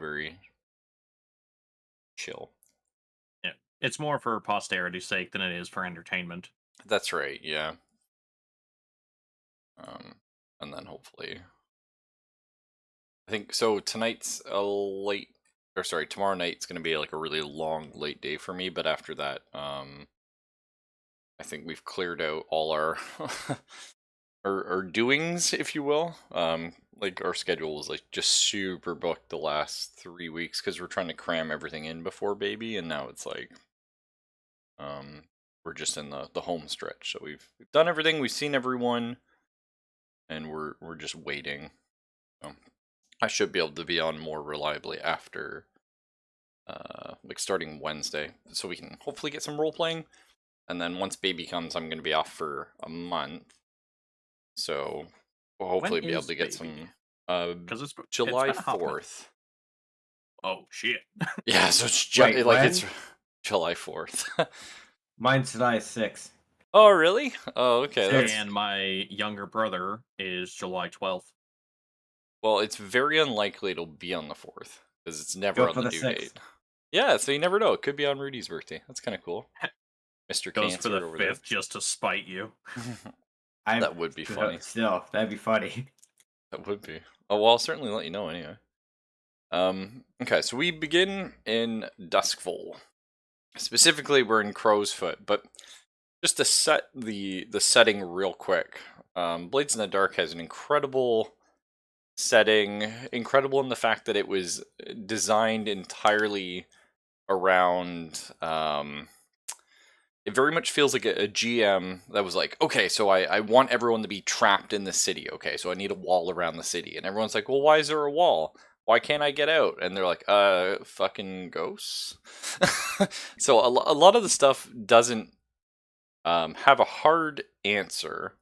very chill. Yeah. It's more for posterity's sake than it is for entertainment. That's right, yeah. And then hopefully, I think so. Tonight's a late, or sorry, tomorrow night's gonna be like a really long late day for me. But after that, I think we've cleared out all our our doings, if you will. Like our schedule was like just super booked the last 3 weeks because we're trying to cram everything in before baby, and now it's like, we're just in the home stretch. So we've done everything, we've seen everyone, and we're just waiting. So I should be able to be on more reliably after, like starting Wednesday, so we can hopefully get some role playing. And then once baby comes, I'm going to be off for a month. So we'll hopefully When be able is to get baby? some Because it's July been a hot minute. 4th. Oh shit! Yeah, so it's Wait, like when? it's July 4th. Mine's July 6th. Oh, really? Oh, okay. Six. And my younger brother is July 12th. Well, it's very unlikely it'll be on the 4th because it's never Go on for the the due 6th. date. Yeah, so you never know. It could be on Rudy's birthday. That's kind of cool. Mr. Goes for Cancer the over 5th just to spite you. That would be funny. Still, that'd be funny. That would be. Oh, well, I'll certainly let you know anyway. Okay, so we begin in Duskfall. Specifically, we're in Crow's Foot, but just to set the setting real quick, Blades in the Dark has an incredible setting, incredible in the fact that it was designed entirely around. It very much feels like a GM that was like, okay, so I want everyone to be trapped in the city. Okay, so I need a wall around the city, and everyone's like, well, why is there a wall? Why can't I get out? And they're like, fucking ghosts. So a lot of the stuff doesn't have a hard answer,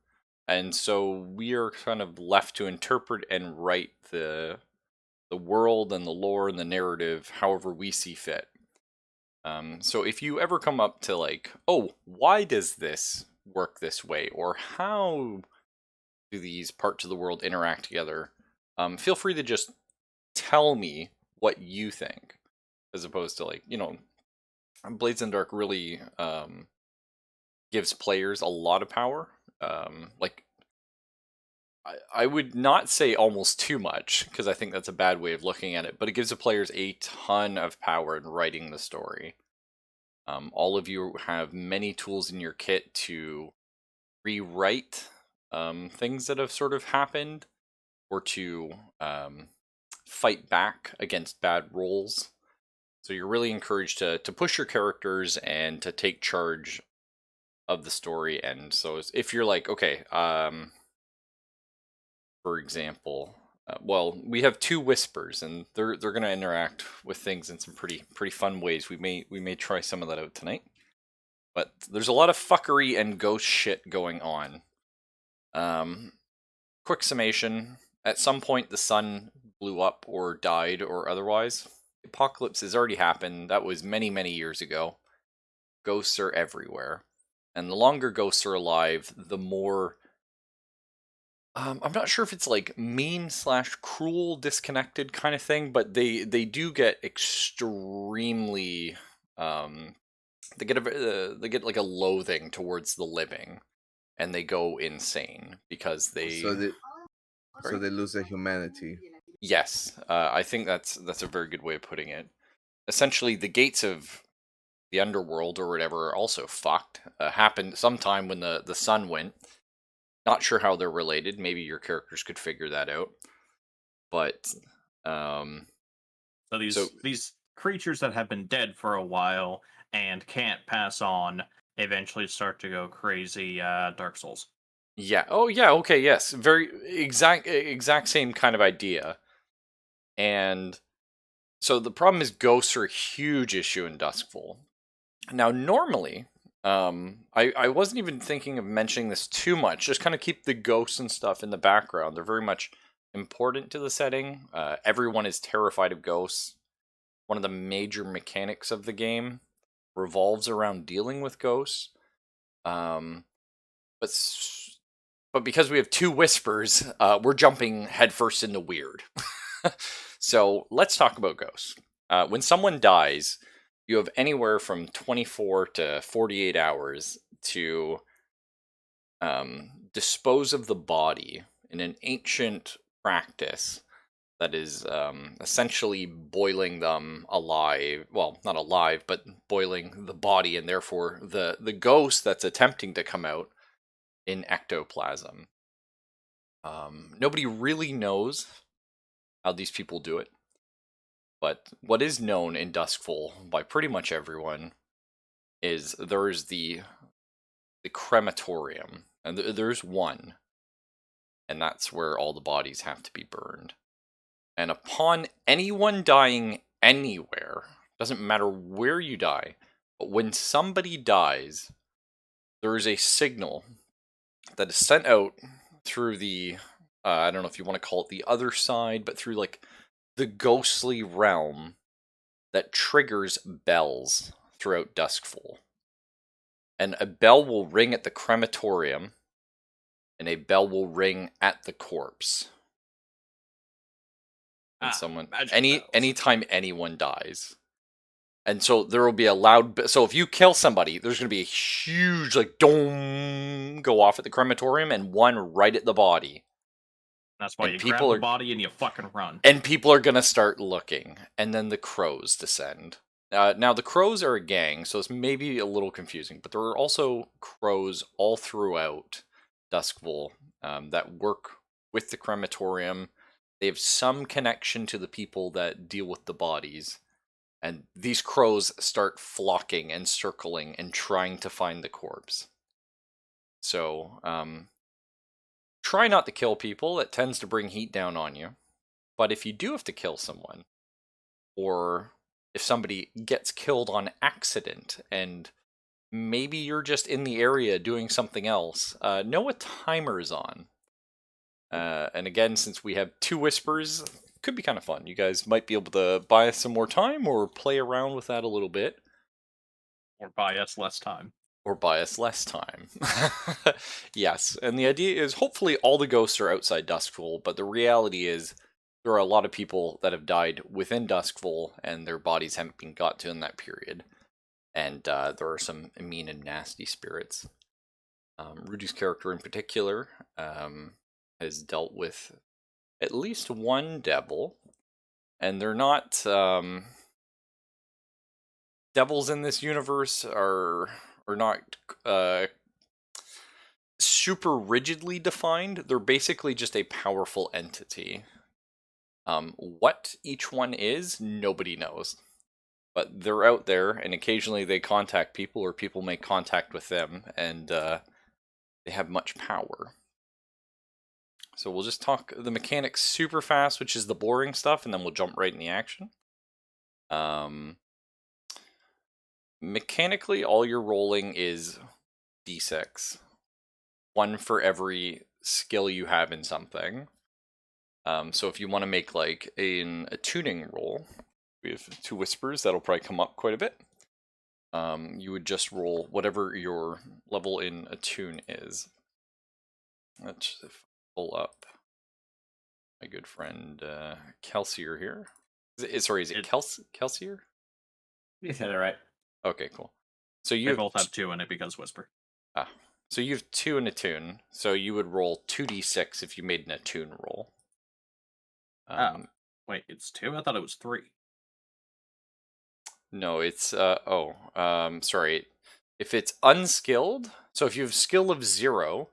and so we are kind of left to interpret and write the world and the lore and the narrative however we see fit. So if you ever come up to like, oh, why does this work this way, or how do these parts of the world interact together, feel free to just tell me what you think, as opposed to like, Blades in the Dark really gives players a lot of power. Like, I would not say almost too much, because I think that's a bad way of looking at it, but it gives the players a ton of power in writing the story. All of you have many tools in your kit to rewrite things that have sort of happened, or to fight back against bad rolls. So you're really encouraged to push your characters and to take charge of the story. And so if you're like, okay, for example, well, we have two whispers, and they're going to interact with things in some pretty fun ways. We may try some of that out tonight. But there's a lot of fuckery and ghost shit going on. Quick summation. At some point, the sun blew up or died or otherwise. The apocalypse has already happened. That was many, many years ago. Ghosts are everywhere. And the longer ghosts are alive, the more... I'm not sure if it's like mean/cruel, disconnected kind of thing, but they do get extremely... They get like a loathing towards the living, and they go insane because So they lose their humanity. Yes, I think that's a very good way of putting it. Essentially, the gates of the underworld or whatever are also fucked. Happened sometime when the sun went. Not sure how they're related. Maybe your characters could figure that out. But So these creatures that have been dead for a while and can't pass on eventually start to go crazy. Dark Souls. Yeah. Oh, yeah. Okay. Yes. Very exact same kind of idea. And so the problem is ghosts are a huge issue in Duskfall. Now, normally, I wasn't even thinking of mentioning this too much. Just kind of keep the ghosts and stuff in the background. They're very much important to the setting. Everyone is terrified of ghosts. One of the major mechanics of the game revolves around dealing with ghosts. But because we have two whispers, we're jumping headfirst into weird. So let's talk about ghosts. When someone dies, you have anywhere from 24 to 48 hours to dispose of the body in an ancient practice that is essentially boiling them alive. Well, not alive, but boiling the body, and therefore the ghost that's attempting to come out in ectoplasm. Nobody really knows how these people do it, but what is known in Duskfall by pretty much everyone is there is the crematorium, and there's one, and that's where all the bodies have to be burned. And upon anyone dying anywhere, doesn't matter where you die, but when somebody dies, there is a signal that is sent out through the, I don't know if you want to call it the other side, but through like the ghostly realm that triggers bells throughout Duskfall. And a bell will ring at the crematorium, and a bell will ring at the corpse. And anytime anyone dies. And so there will be a loud, so if you kill somebody, there's going to be a huge like dong go off at the crematorium, and one right at the body. That's why and you grab the body and you fucking run. And people are going to start looking, and then the crows descend. Now the crows are a gang, so it's maybe a little confusing, but there are also crows all throughout Duskfall that work with the crematorium. They have some connection to the people that deal with the bodies. And these crows start flocking and circling and trying to find the corpse. So, try not to kill people. It tends to bring heat down on you. But if you do have to kill someone, or if somebody gets killed on accident, and maybe you're just in the area doing something else, know a timer is on. And again, since we have 2 whispers, could be kind of fun. You guys might be able to buy us some more time or play around with that a little bit. Or buy us less time. Yes, and the idea is hopefully all the ghosts are outside Duskfall, but the reality is there are a lot of people that have died within Duskfall and their bodies haven't been got to in that period. And there are some mean and nasty spirits. Rudy's character in particular has dealt with at least one devil, and they're not devils in this universe are not super rigidly defined. They're basically just a powerful entity. What each one is, nobody knows, but they're out there, and occasionally they contact people, or people make contact with them, and they have much power. So we'll just talk the mechanics super fast, which is the boring stuff, and then we'll jump right in the action. Mechanically, all you're rolling is d6. 1 for every skill you have in something. So if you want to make like a tuning roll, we have 2 whispers, that'll probably come up quite a bit. You would just roll whatever your level in attune is. Let's pull up my good friend Kelsier here. Is it Kelsier? You said it right. Okay, cool. So you They both have 2 in it because whisper. So you have 2 in attune. So you would roll 2d6 if you made an attune roll. Wait, it's 2? I thought it was 3. No, it's sorry. If it's unskilled, so if you have skill of 0,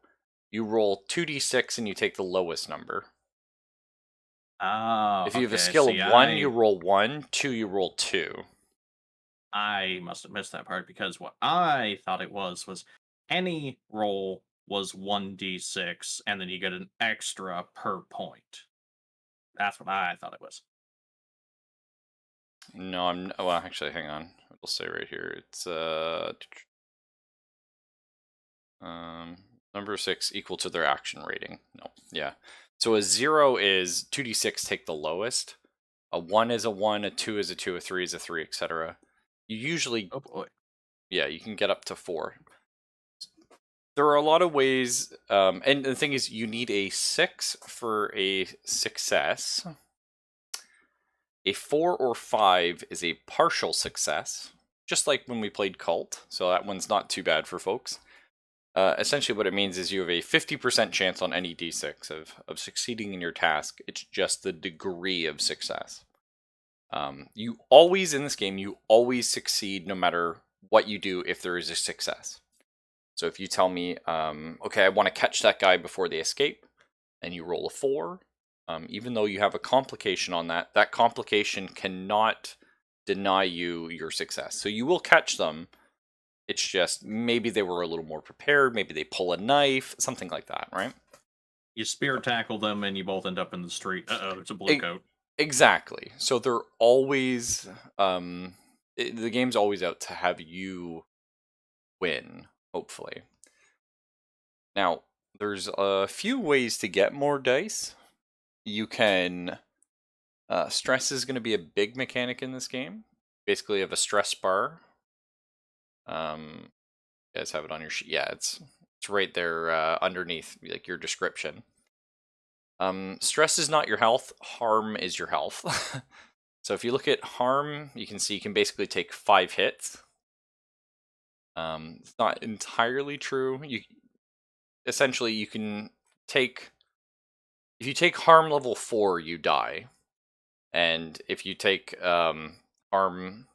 you roll 2d6 and you take the lowest number. Oh, if you have a skill of 1, you roll 1. 2, you roll 2. I must have missed that part, because what I thought it was any roll was 1d6, and then you get an extra per point. That's what I thought it was. No, well, actually, hang on. It'll say right here. It's number 6 equal to their action rating. No, yeah. So a 0 is 2d6, take the lowest. A 1 is a 1, a 2 is a 2, a 3 is a 3, etc. You usually, Oh boy. Yeah, you can get up to 4. There are a lot of ways, and the thing is, you need a 6 for a success. A 4 or 5 is a partial success, just like when we played Cult, so that one's not too bad for folks. Essentially what it means is you have a 50% chance on any d6 of succeeding in your task. It's just the degree of success. You always, in this game, you always succeed no matter what you do if there is a success. So if you tell me, okay, I want to catch that guy before they escape, and you roll a 4, even though you have a complication on that, that complication cannot deny you your success. So you will catch them. It's just maybe they were a little more prepared, maybe they pull a knife, something like that, right? You spear tackle them, and you both end up in the street. Uh-oh, it's a blue coat. Exactly. So they're always, the game's always out to have you win, hopefully. Now, there's a few ways to get more dice. You can, stress is going to be a big mechanic in this game. Basically, you have a stress bar. You guys have it on your sheet. Yeah, it's right there underneath like your description. Stress is not your health. Harm is your health. So if you look at harm, you can see you can basically take 5 hits. It's not entirely true. Essentially you can take, if you take harm level 4, you die, and if you take harm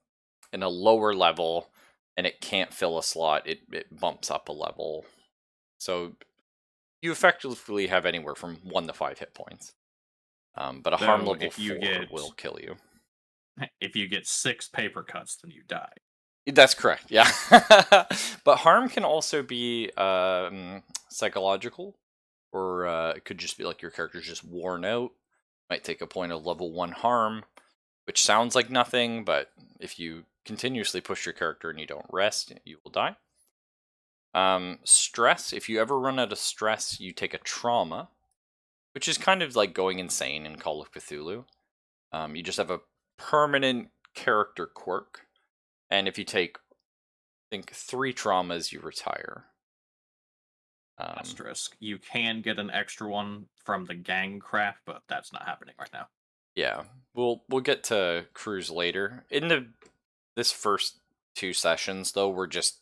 in a lower level and it can't fill a slot, it bumps up a level. So you effectively have anywhere from 1 to 5 hit points. But a harm So level if you 4 will kill you. If you get 6 paper cuts, then you die. That's correct, yeah. But harm can also be psychological, or it could just be like your character's just worn out. Might take a point of level 1 harm, which sounds like nothing, but if you continuously push your character and you don't rest, you will die. Stress, if you ever run out of stress, you take a trauma, which is kind of like going insane in Call of Cthulhu. You just have a permanent character quirk. And if you take, I think, 3 traumas, you retire. Asterisk. You can get an extra one from the gang craft, but that's not happening right now. Yeah, we'll get to crews later. In this first 2 sessions, though, we're just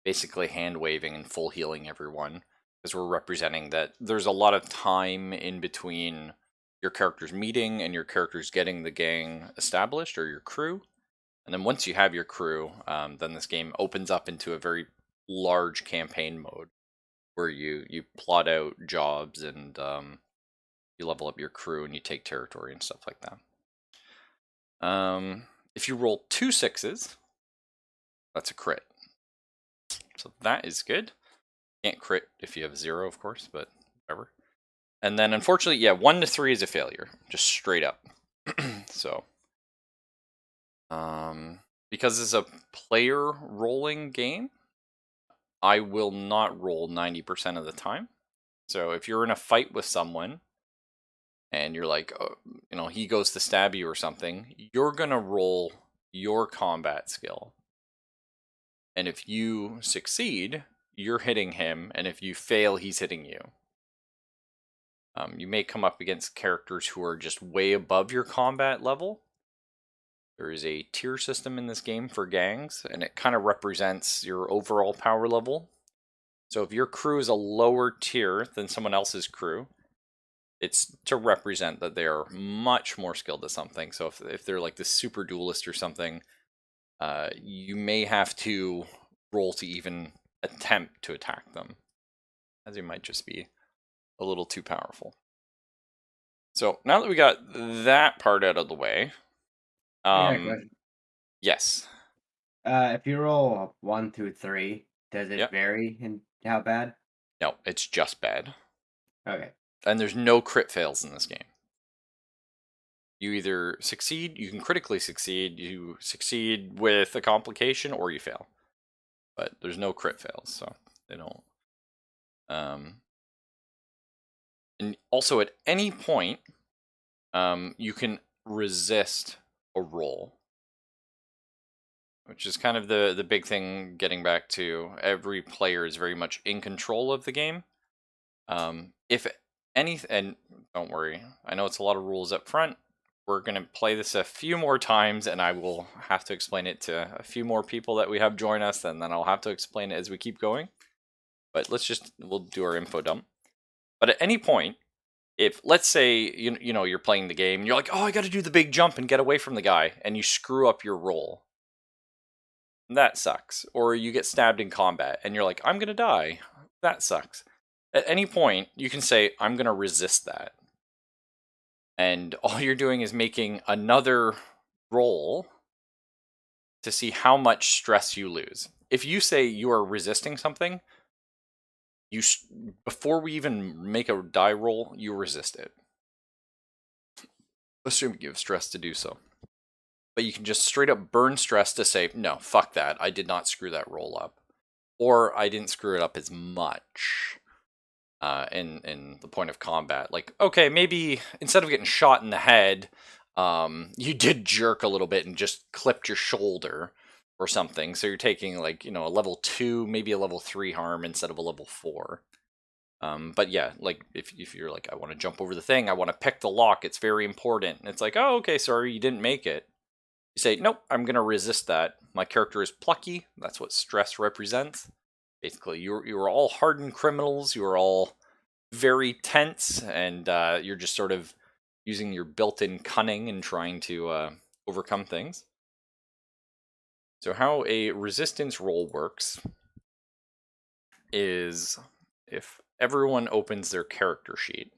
basically hand waving and full healing everyone, because we're representing that there's a lot of time in between your characters meeting and your characters getting the gang established, or your crew. And then once you have your crew, then this game opens up into a very large campaign mode where you plot out jobs and you level up your crew and you take territory and stuff like that. If you roll 2 6s, that's a crit. So that is good. Can't crit if you have 0, of course, but whatever. And then unfortunately, yeah, 1 to 3 is a failure, just straight up. So, because it's a player rolling game, I will not roll 90% of the time. So if you're in a fight with someone and you're like, oh, you know, he goes to stab you or something, you're gonna roll your combat skill. And if you succeed, you're hitting him, and if you fail, he's hitting you. You may come up against characters who are just way above your combat level. There is a tier system in this game for gangs, and it kind of represents your overall power level. So if your crew is a lower tier than someone else's crew, it's to represent that they are much more skilled at something. So if they're like the super duelist or something, you may have to roll to even attempt to attack them, as you might just be a little too powerful. So now that we got that part out of the way, I got a question. yes. If you roll 1 through 3, does it Yep. vary in how bad? No, it's just bad. Okay. And there's no crit fails in this game. You either succeed, you can critically succeed, you succeed with a complication, or you fail. But there's no crit fails, so they don't. And also at any point, you can resist a roll, which is kind of the big thing. Getting back to every player is very much in control of the game. If any, and don't worry, I know it's a lot of rules up front. we're going to play this a few more times, and I will have to explain it to a few more people that we have join us, and then I'll have to explain it as we keep going. But we'll do our info dump. But at any point, if let's say you know you're playing the game and you're like, oh, I got to do the big jump and get away from the guy, and you screw up your roll, that sucks. Or you get stabbed in combat and you're like, I'm gonna die, that sucks. At any point, you can say, I'm gonna resist that, and all you're doing is making another roll to see how much stress you lose. If you say you are resisting something, before we even make a die roll, you resist it, assuming you have stress to do so. But you can just straight up burn stress to say, no, fuck that, I did not screw that roll up, or I didn't screw it up as much in the point of combat. Like, okay, maybe instead of getting shot in the head, you did jerk a little bit and just clipped your shoulder or something, so you're taking, like, you know, a level 2, maybe a level 3 harm instead of a level 4. But yeah, like, if you're like, I want to jump over the thing, I want to pick the lock, it's very important, and it's like, oh, okay, sorry, you didn't make it. You say, nope, I'm going to resist that. My character is plucky. That's what stress represents. Basically, you are all hardened criminals. You are all very tense, and you're just sort of using your built-in cunning and trying to overcome things. So how a resistance roll works is if everyone opens their character sheet.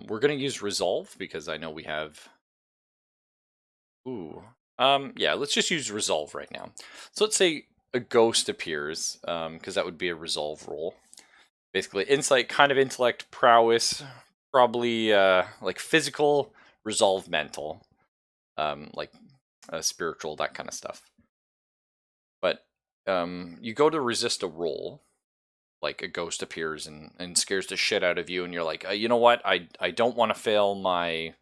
We're going to use resolve because I know we have... yeah, let's just use resolve right now. So let's say a ghost appears, because that would be a resolve roll. Basically, insight, kind of intellect, prowess, probably like physical, resolve, mental, like spiritual, that kind of stuff. But you go to resist a roll, like a ghost appears and scares the shit out of you, and you're like, you know what, I don't want to fail my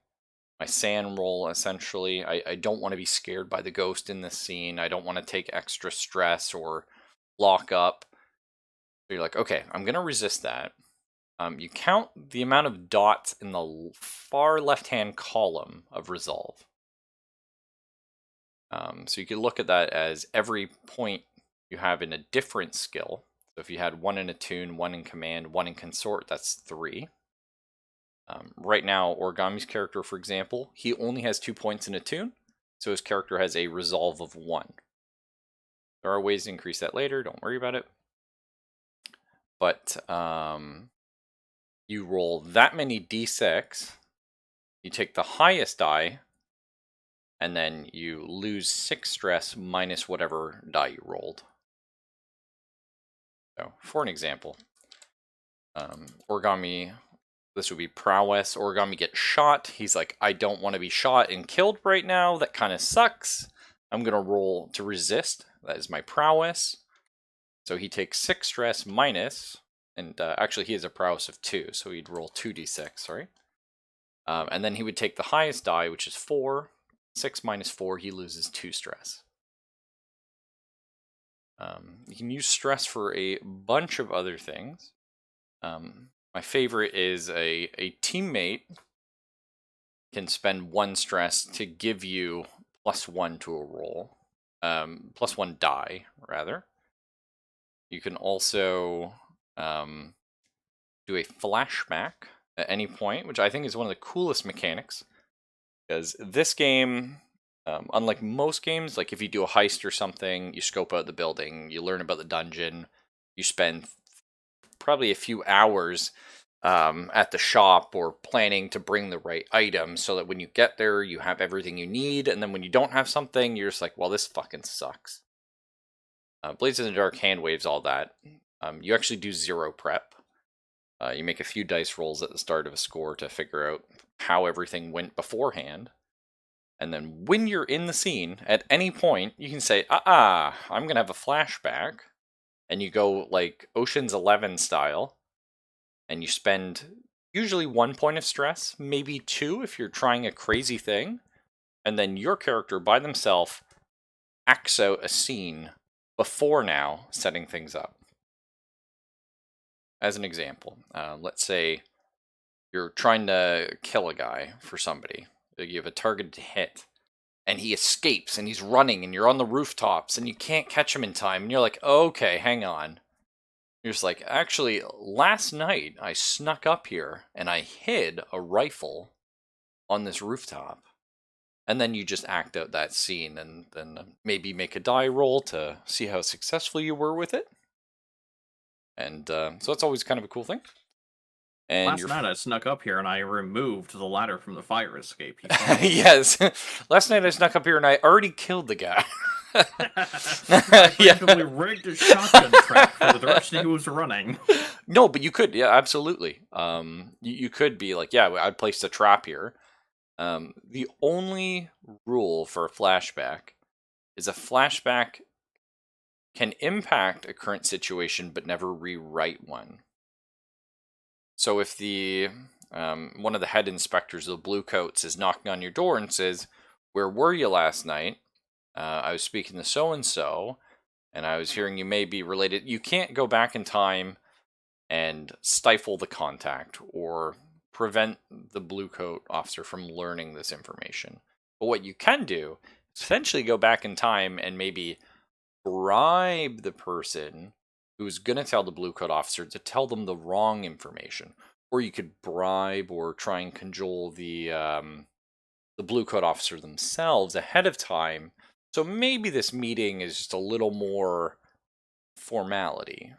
SAN roll, essentially. I don't want to be scared by the ghost in this scene. I don't want to take extra stress or lock up. So you're like, okay, I'm going to resist that. You count the amount of dots in the far left-hand column of resolve. So you can look at that as every point you have in a different skill. So if you had 1 in attune, 1 in command, 1 in consort, that's 3. Right now, Origami's character, for example, he only has 2 points in attune, so his character has a resolve of 1. There are ways to increase that later, don't worry about it. But you roll that many d6, you take the highest die, and then you lose 6 stress minus whatever die you rolled. So, for an example, Origami... This would be prowess. Origami gets shot. He's like, I don't want to be shot and killed right now. That kind of sucks. I'm going to roll to resist. That is my prowess. So he takes 6 stress minus, and actually he has a prowess of 2, so he'd roll 2d6, sorry. And then he would take the highest die, which is 4. 6 minus 4, he loses 2 stress. You can use stress for a bunch of other things. My favorite is a teammate can spend 1 stress to give you +1 to a roll. +1 die, rather. You can also do a flashback at any point, which I think is one of the coolest mechanics. Because this game, unlike most games, like if you do a heist or something, you scope out the building, you learn about the dungeon, you spend probably a few hours at the shop or planning to bring the right item so that when you get there, you have everything you need. And then when you don't have something, you're just like, well, this fucking sucks. Blades in the Dark hand waves all that. You actually do 0 prep. You make a few dice rolls at the start of a score to figure out how everything went beforehand. And then when you're in the scene, at any point, you can say, I'm going to have a flashback. And you go like Ocean's 11 style. And you spend usually 1 point of stress, maybe 2 if you're trying a crazy thing. And then your character by themselves acts out a scene before now, setting things up. As an example, let's say you're trying to kill a guy for somebody. you have a target to hit, and he escapes and he's running and you're on the rooftops and you can't catch him in time, and you're like, okay, hang on. You're just like, actually, last night I snuck up here and I hid a rifle on this rooftop. And then you just act out that scene and then maybe make a die roll to see how successful you were with it. And so that's always kind of a cool thing. And Last night I snuck up here and I removed the ladder from the fire escape. yes. Last night I snuck up here and I already killed the guy. I effectively rigged a shotgun track for the direction he was running. No, but you could, yeah, absolutely. You could be like, yeah, I placed a trap here. The only rule for a flashback is a flashback can impact a current situation but never rewrite one. So if the one of the head inspectors of the Bluecoats is knocking on your door and says, "Where were you last night? I was speaking to so-and-so, and I was hearing you may be related," you can't go back in time and stifle the contact or prevent the Bluecoat officer from learning this information. But what you can do is essentially go back in time and maybe bribe the person who's going to tell the Bluecoat officer to tell them the wrong information. Or you could bribe or try and cajole the Bluecoat officer themselves ahead of time. So maybe this meeting is just a little more formality.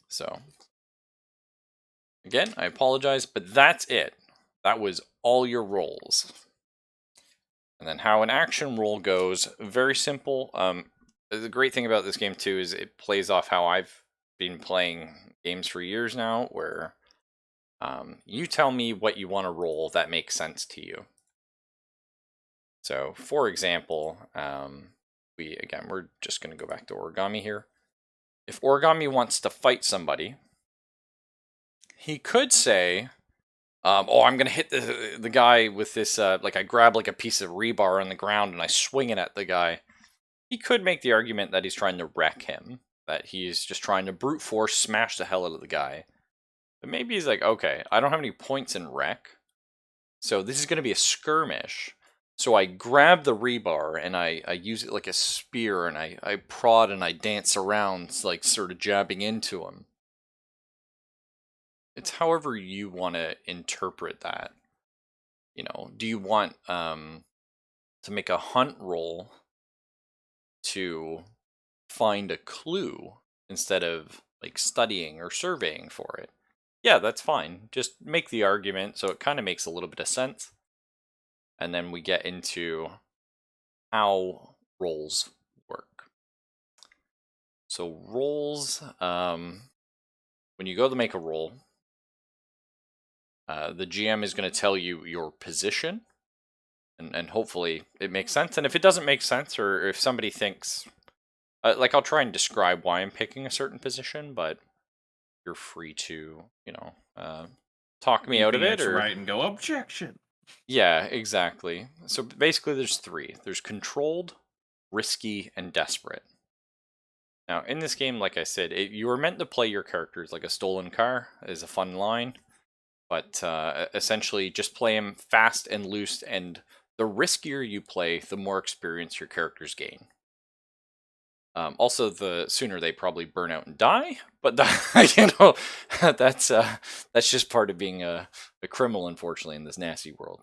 So, again, I apologize, but that's it. That was all your rolls. And then how an action roll goes, very simple. The great thing about this game, too, is it plays off how I've been playing games for years now, where you tell me what you want to roll that makes sense to you. So, for example, we're just going to go back to Origami here. If Origami wants to fight somebody, he could say, I'm going to hit the guy with this, like I grab like a piece of rebar on the ground and I swing it at the guy. He could make the argument that he's trying to wreck him, that he's just trying to brute force smash the hell out of the guy. But maybe he's like, okay, I don't have any points in wreck, so this is going to be a skirmish. So I grab the rebar and I use it like a spear and I prod and I dance around, like sort of jabbing into him. It's however you want to interpret that. You know, do you want to make a hunt roll to find a clue instead of like studying or surveying for it? Yeah, that's fine. Just make the argument so it kind of makes a little bit of sense. And then we get into how rolls work. So rolls, when you go to make a roll, the GM is going to tell you your position, and hopefully it makes sense. And if it doesn't make sense, or if somebody thinks, like I'll try and describe why I'm picking a certain position, but you're free to, talk me out of it, or right and go objection. Yeah, exactly. So basically there's three. There's controlled, risky, and desperate. Now, in this game, like I said, you were meant to play your characters like a stolen car, is a fun line. But essentially, just play them fast and loose, and the riskier you play, the more experience your characters gain. Also, the sooner they probably burn out and die, but that's just part of being a criminal, unfortunately, in this nasty world.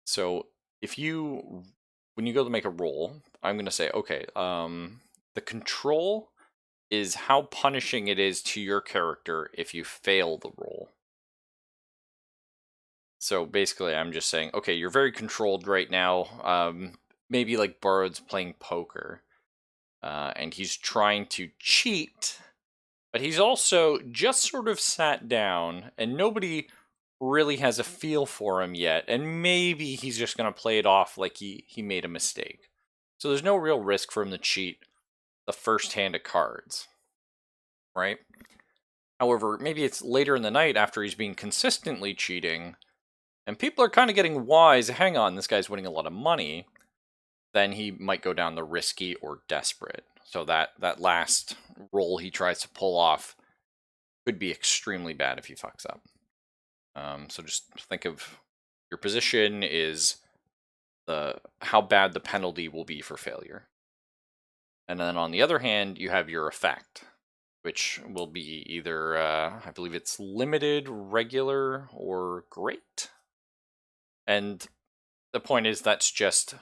So, when you go to make a roll, I'm going to say, okay, the control is how punishing it is to your character if you fail the roll. So basically, I'm just saying, okay, you're very controlled right now. Maybe like Barod's playing poker, and he's trying to cheat, but he's also just sort of sat down, and nobody really has a feel for him yet, and maybe he's just going to play it off like he made a mistake. So there's no real risk for him to cheat the first hand of cards, right? However, maybe it's later in the night after he's been consistently cheating, and people are kind of getting wise, hang on, this guy's winning a lot of money, then he might go down the risky or desperate. So that last roll he tries to pull off could be extremely bad if he fucks up. So just think of Your position is how bad the penalty will be for failure. And then on the other hand, you have your effect, which will be either, I believe it's limited, regular, or great. And the point is that's just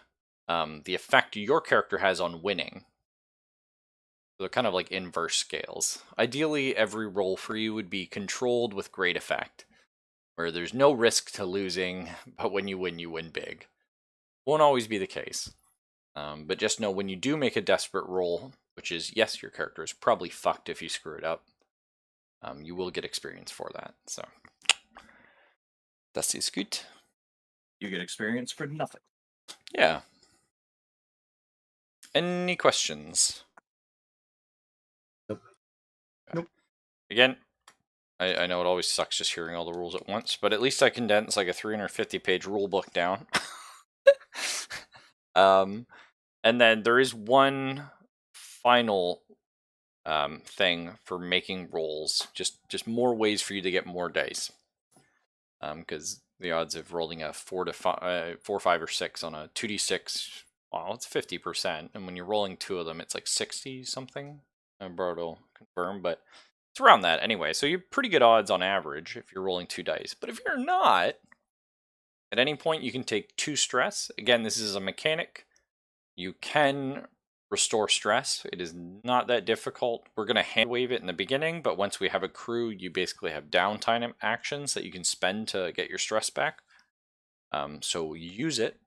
the effect your character has on winning. So they're kind of like inverse scales. Ideally, every roll for you would be controlled with great effect, where there's no risk to losing, but when you win big. Won't always be the case. But just know when you do make a desperate roll, which is, yes, your character is probably fucked if you screw it up, you will get experience for that. So, das ist gut. You get experience for nothing. Yeah. Any questions? Nope. Nope. Again, I know it always sucks just hearing all the rules at once, but at least I condense like a 350-page rule book down. And then there is one final thing for making rolls, just more ways for you to get more dice. Because the odds of rolling a 4, 5, or 6 on a 2d6, well, it's 50%, and when you're rolling 2 of them, it's like 60 something. Bart will confirm, but it's around that anyway. So you're pretty good odds on average if you're rolling 2 dice. But if you're not, at any point you can take 2 stress. Again, this is a mechanic. You can restore stress. It is not that difficult. We're going to hand wave it in the beginning, but once we have a crew, you basically have downtime actions that you can spend to get your stress back. So use it,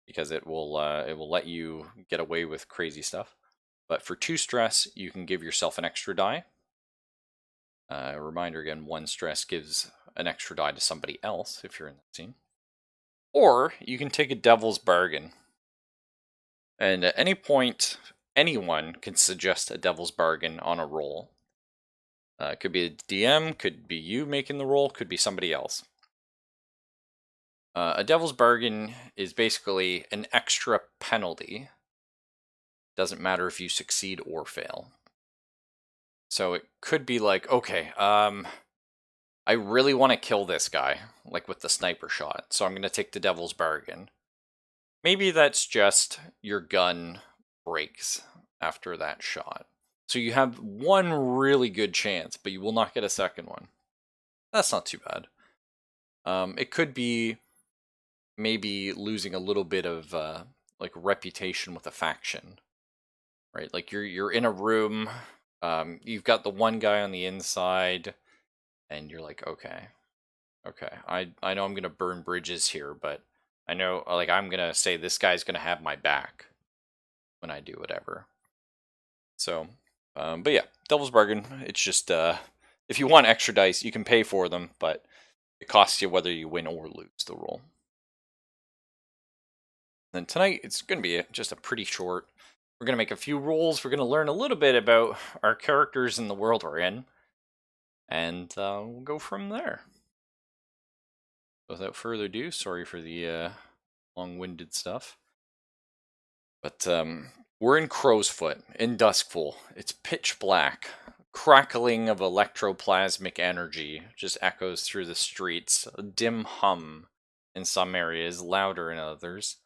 because it will let you get away with crazy stuff. But for 2 stress, you can give yourself an extra die. A reminder again, 1 stress gives an extra die to somebody else if you're in that scene. Or you can take a devil's bargain. And at any point, anyone can suggest a devil's bargain on a roll. Could be a DM, could be you making the roll, could be somebody else. A devil's bargain is basically an extra penalty. Doesn't matter if you succeed or fail. So it could be like, okay, I really want to kill this guy, like with the sniper shot, so I'm going to take the devil's bargain. Maybe that's just your gun breaks after that shot. So you have one really good chance, but you will not get a second one. That's not too bad. It could be maybe losing a little bit of like reputation with a faction, right? Like you're in a room, you've got the one guy on the inside, and you're like, okay, I know I'm gonna burn bridges here, but I know, like, I'm gonna say this guy's gonna have my back when I do whatever. So, but yeah, devil's bargain. It's just if you want extra dice, you can pay for them, but it costs you whether you win or lose the roll. Then tonight it's gonna be just a pretty short. We're gonna make a few rolls. We're gonna learn a little bit about our characters in the world we're in, and we'll go from there. Without further ado, sorry for the long-winded stuff. But we're in Crowsfoot, in Duskful. It's pitch black. Crackling of electroplasmic energy just echoes through the streets. A dim hum in some areas, louder in others,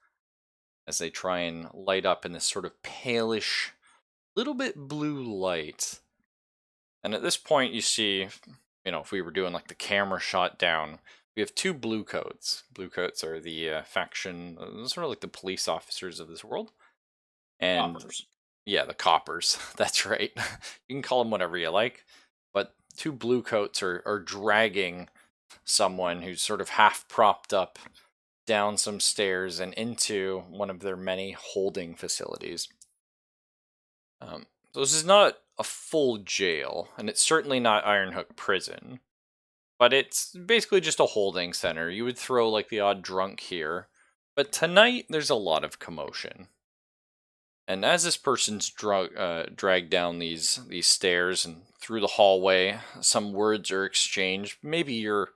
as they try and light up in this sort of palish, little bit blue light. And at this point you see, if we were doing like the camera shot down, we have 2 blue coats. Blue coats are the faction, sort of like the police officers of this world. And Coppers. yeah, the coppers. That's right. You can call them whatever you like. But 2 blue coats are dragging someone who's sort of half propped up down some stairs and into one of their many holding facilities. So this is not a full jail, and it's certainly not Ironhook Prison. But it's basically just a holding center. You would throw like the odd drunk here. But tonight, there's a lot of commotion. And as this person's dragged down these stairs and through the hallway, some words are exchanged. Maybe you're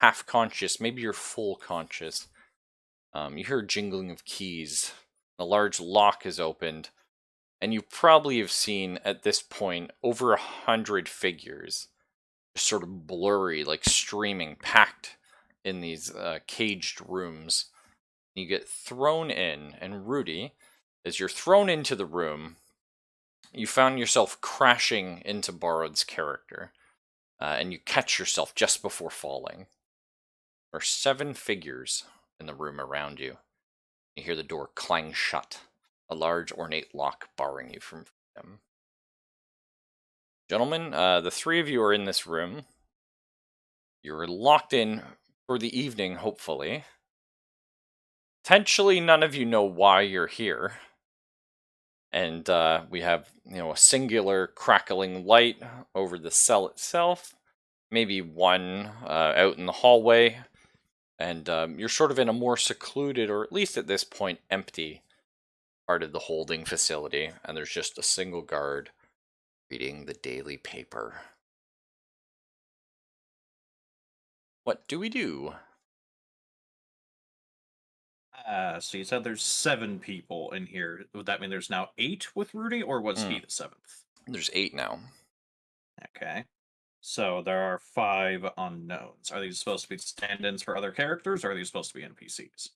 half conscious, maybe you're full conscious. You hear jingling of keys. A large lock is opened. And you probably have seen at this point over 100 figures. Sort of blurry, like streaming, packed in these caged rooms. You get thrown in, and Rudy, as you're thrown into the room, you found yourself crashing into Barod's character, and you catch yourself just before falling. There are 7 figures in the room around you. You hear the door clang shut, a large ornate lock barring you from freedom. Gentlemen, the 3 of you are in this room. You're locked in for the evening, hopefully. Potentially, none of you know why you're here. And we have, a singular crackling light over the cell itself. Maybe one out in the hallway. And you're sort of in a more secluded, or at least at this point, empty part of the holding facility. And there's just a single guard reading the daily paper. What do we do? So you said there's 7 people in here. Would that mean there's now 8 with Rudy, or was he the 7th? There's 8 now. Okay. So there are 5 unknowns. Are these supposed to be stand-ins for other characters, or are these supposed to be NPCs?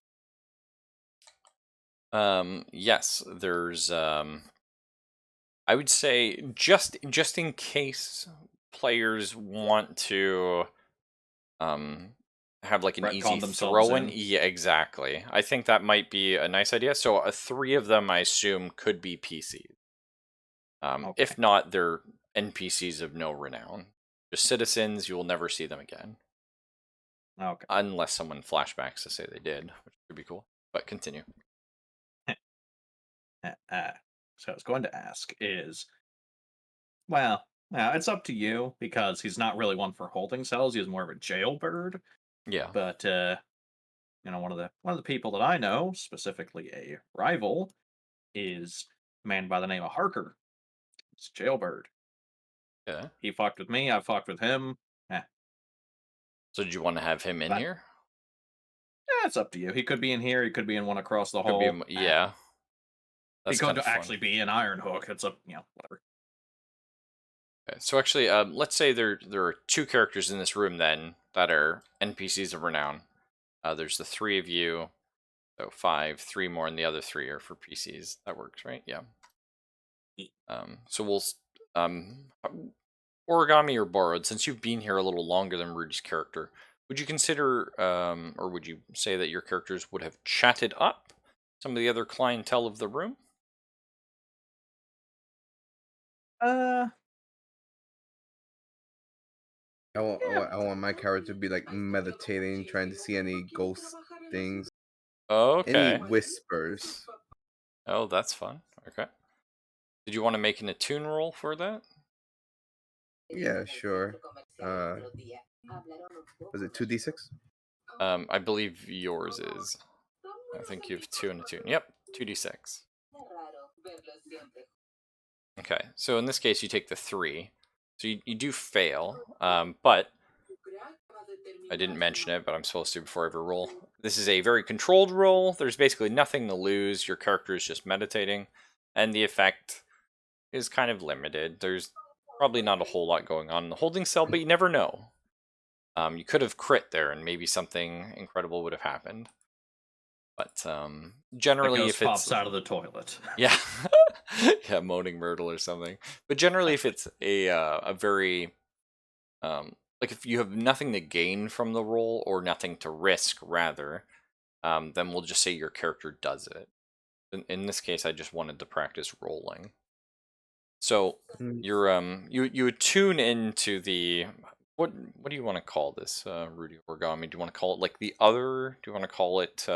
Yes, there's I would say just in case players want to have like an Retcon easy themselves throw-in. in. Yeah, exactly. I think that might be a nice idea. So 3 of them, I assume, could be PCs. Okay. If not, they're NPCs of no renown. Just citizens, you will never see them again. Okay. Unless someone flashbacks to say they did, which would be cool. But continue. So I was going to ask is, well, it's up to you, because he's not really one for holding cells. He's more of a jailbird. Yeah. But one of the people that I know, specifically a rival, is a man by the name of Harker. It's jailbird. Yeah. He fucked with me. I fucked with him. So did you want to have him in But- here? It's up to you. He could be in here. He could be in one across the Could be hall. yeah. He That's could kind of fun. actually be in Iron Hook. It's a whatever. Okay, so actually, let's say there are 2 characters in this room then that are NPCs of renown. There's the 3 of you, so 5, 3 more, and the other 3 are for PCs. That works, right? Yeah. So we'll Origami or Borrowed, since you've been here a little longer than Rudy's character, would you consider, or would you say that your characters would have chatted up some of the other clientele of the room? I want my character to be like meditating, trying to see any ghost things, Okay. any whispers. Oh, that's fun. Okay. Did you want to make an attune roll for that? Yeah, sure. Was it 2d6? I believe yours is. I think you have 2 and a 2. Yep, 2d6. Okay, so in this case, you take the 3. So you do fail, but I didn't mention it, but I'm supposed to before every roll. This is a very controlled roll. There's basically nothing to lose. Your character is just meditating, and the effect is kind of limited. There's probably not a whole lot going on in the holding cell, but you never know. You could have crit there, and maybe something incredible would have happened. But generally, if it pops out of the toilet, yeah, yeah, moaning Myrtle or something. But generally, if it's a very like if you have nothing to gain from the roll or nothing to risk, rather, then we'll just say your character does it. In this case, I just wanted to practice rolling. So you're you attune into the what do you want to call this, Rudy Origami? Do you want to call it like the other? Do you want to call it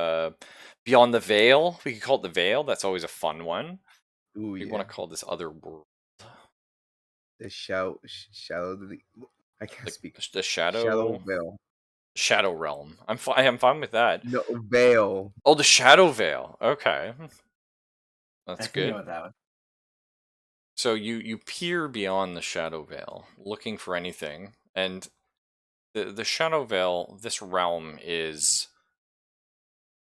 beyond the veil? We could call it the veil. That's always a fun one. Ooh, You yeah. want to call this other world? The shadow. I can't Like speak. the Shadow veil. Shadow realm. I'm fine with that. No, veil. Oh, the Shadow Veil. Okay, that's I can go good. with that one. So you peer beyond the Shadow Veil, looking for anything, and the Shadow Veil, this realm, is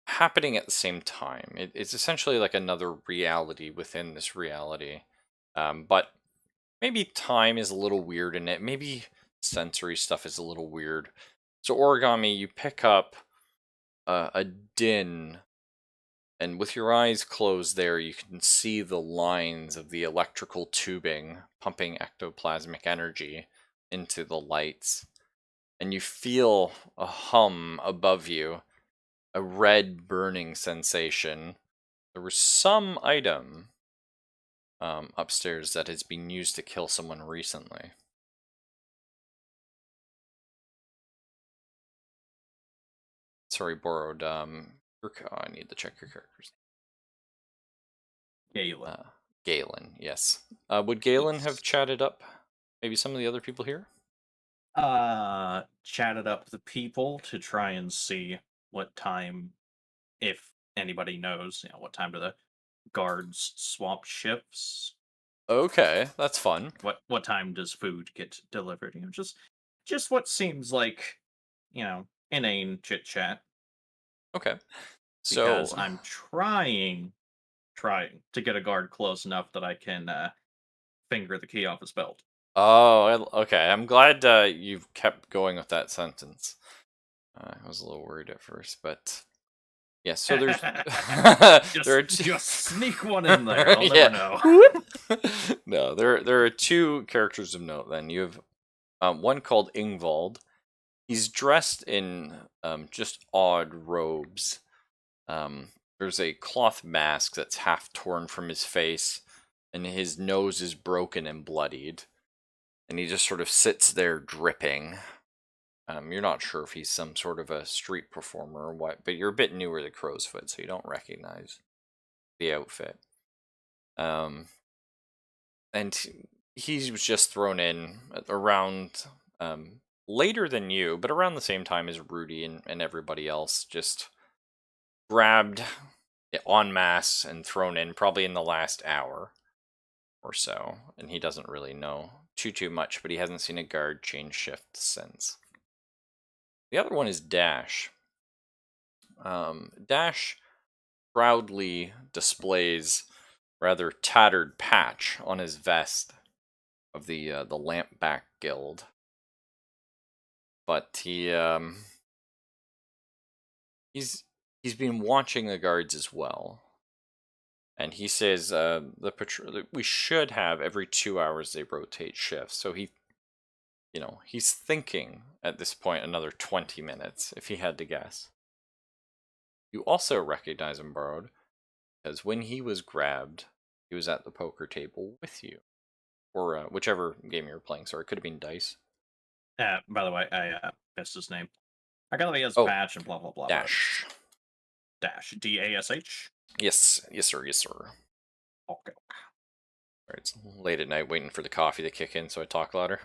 happening at the same time. It's essentially like another reality within this reality, but maybe time is a little weird in it. Maybe sensory stuff is a little weird. So Origami, you pick up a din, and with your eyes closed there, you can see the lines of the electrical tubing pumping ectoplasmic energy into the lights. And you feel a hum above you, a red burning sensation. There was some item upstairs that has been used to kill someone recently. Sorry, borrowed. I need to check your characters. Galen. Galen, yes. Would Galen have chatted up maybe some of the other people here? Chatted up the people to try and see what time, if anybody knows, what time do the guards swap shifts? Okay, that's fun. What time does food get delivered? Just what seems like, inane chit chat. Okay. Because So, I'm trying to get a guard close enough that I can finger the key off his belt. okay. I'm glad you've kept going with that sentence. I was a little worried at first, but yeah. So there's just sneak one in there. I'll yeah. never know. No, there are two characters of note. Then you have one called Ingvald. He's dressed in just odd robes. There's a cloth mask that's half torn from his face, and his nose is broken and bloodied. And he just sort of sits there dripping. You're not sure if he's some sort of a street performer or what, but you're a bit newer to Crowsfoot, so you don't recognize the outfit. And he was just thrown in around later than you, but around the same time as Rudy and everybody else, just grabbed en masse and thrown in probably in the last hour or so. And he doesn't really know too much, but he hasn't seen a guard change shift since. The other one is Dash. Dash proudly displays rather tattered patch on his vest of the Lampback Guild, but he's been watching the guards as well, and he says we should have every 2 hours they rotate shifts. So he's thinking at this point another 20 minutes if he had to guess. You also recognize him, Borrowed, because when he was grabbed, he was at the poker table with you. Or whichever game you were playing. Sorry, it could have been dice. By the way, I missed his name. I got he has patch and blah blah blah. Dash. Dash. DASH? Yes, sir. Okay. Alright, it's late at night waiting for the coffee to kick in, so I talk louder.